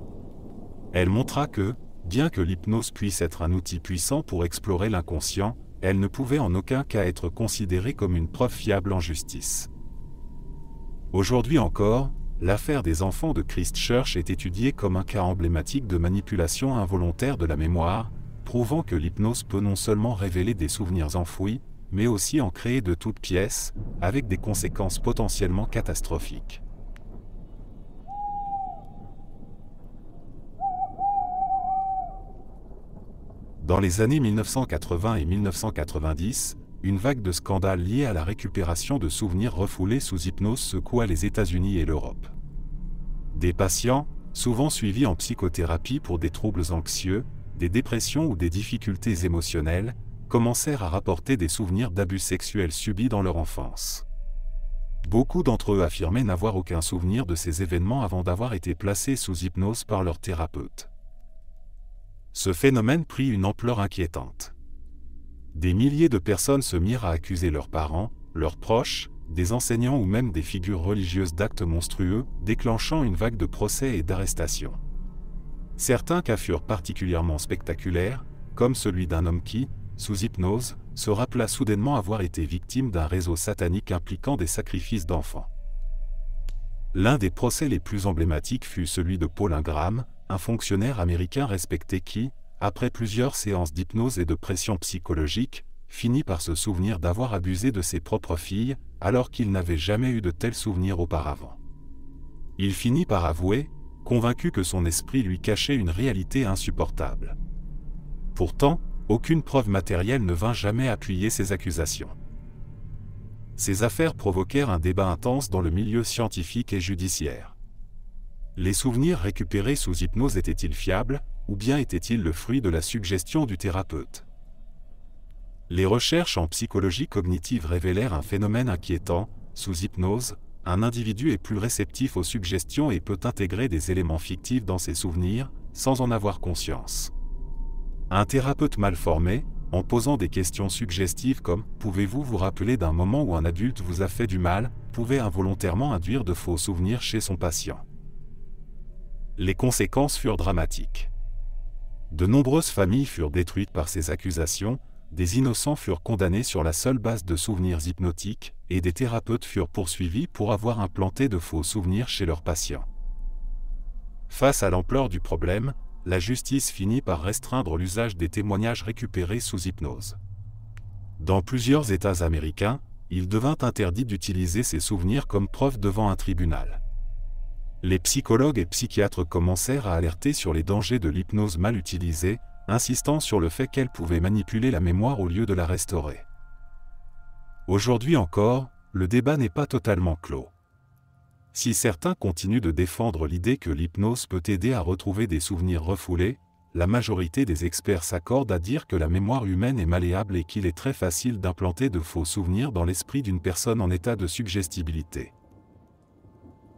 Elle montra que, bien que l'hypnose puisse être un outil puissant pour explorer l'inconscient, elle ne pouvait en aucun cas être considérée comme une preuve fiable en justice. Aujourd'hui encore, l'affaire des enfants de Christchurch est étudiée comme un cas emblématique de manipulation involontaire de la mémoire, prouvant que l'hypnose peut non seulement révéler des souvenirs enfouis, mais aussi en créer de toutes pièces, avec des conséquences potentiellement catastrophiques. Dans les années 1980 et 1990, une vague de scandales liés à la récupération de souvenirs refoulés sous hypnose secoua les États-Unis et l'Europe. Des patients, souvent suivis en psychothérapie pour des troubles anxieux, des dépressions ou des difficultés émotionnelles, commencèrent à rapporter des souvenirs d'abus sexuels subis dans leur enfance. Beaucoup d'entre eux affirmaient n'avoir aucun souvenir de ces événements avant d'avoir été placés sous hypnose par leur thérapeute. Ce phénomène prit une ampleur inquiétante. Des milliers de personnes se mirent à accuser leurs parents, leurs proches, des enseignants ou même des figures religieuses d'actes monstrueux, déclenchant une vague de procès et d'arrestations. Certains cas furent particulièrement spectaculaires, comme celui d'un homme qui, sous hypnose, se rappela soudainement avoir été victime d'un réseau satanique impliquant des sacrifices d'enfants. L'un des procès les plus emblématiques fut celui de Paul Ingram, un fonctionnaire américain respecté qui, après plusieurs séances d'hypnose et de pression psychologique, finit par se souvenir d'avoir abusé de ses propres filles, alors qu'il n'avait jamais eu de tels souvenirs auparavant. Il finit par avouer, convaincu que son esprit lui cachait une réalité insupportable. Pourtant, aucune preuve matérielle ne vint jamais appuyer ces accusations. Ces affaires provoquèrent un débat intense dans le milieu scientifique et judiciaire. Les souvenirs récupérés sous hypnose étaient-ils fiables, ou bien étaient-ils le fruit de la suggestion du thérapeute? Les recherches en psychologie cognitive révélèrent un phénomène inquiétant. Sous hypnose, un individu est plus réceptif aux suggestions et peut intégrer des éléments fictifs dans ses souvenirs, sans en avoir conscience. Un thérapeute mal formé, en posant des questions suggestives comme « Pouvez-vous vous rappeler d'un moment où un adulte vous a fait du mal ?», pouvait involontairement induire de faux souvenirs chez son patient. Les conséquences furent dramatiques. De nombreuses familles furent détruites par ces accusations, des innocents furent condamnés sur la seule base de souvenirs hypnotiques, et des thérapeutes furent poursuivis pour avoir implanté de faux souvenirs chez leurs patients. Face à l'ampleur du problème, la justice finit par restreindre l'usage des témoignages récupérés sous hypnose. Dans plusieurs États américains, il devint interdit d'utiliser ces souvenirs comme preuve devant un tribunal. Les psychologues et psychiatres commencèrent à alerter sur les dangers de l'hypnose mal utilisée, insistant sur le fait qu'elle pouvait manipuler la mémoire au lieu de la restaurer. Aujourd'hui encore, le débat n'est pas totalement clos. Si certains continuent de défendre l'idée que l'hypnose peut aider à retrouver des souvenirs refoulés, la majorité des experts s'accordent à dire que la mémoire humaine est malléable et qu'il est très facile d'implanter de faux souvenirs dans l'esprit d'une personne en état de suggestibilité.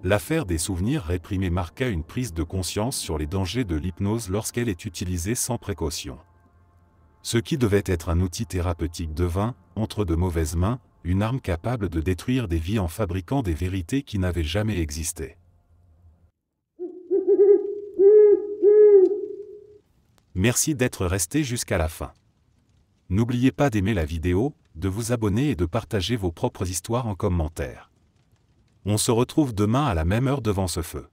L'affaire des souvenirs réprimés marqua une prise de conscience sur les dangers de l'hypnose lorsqu'elle est utilisée sans précaution. Ce qui devait être un outil thérapeutique devint, entre de mauvaises mains, une arme capable de détruire des vies en fabriquant des vérités qui n'avaient jamais existé. Merci d'être resté jusqu'à la fin. N'oubliez pas d'aimer la vidéo, de vous abonner et de partager vos propres histoires en commentaire. On se retrouve demain à la même heure devant ce feu.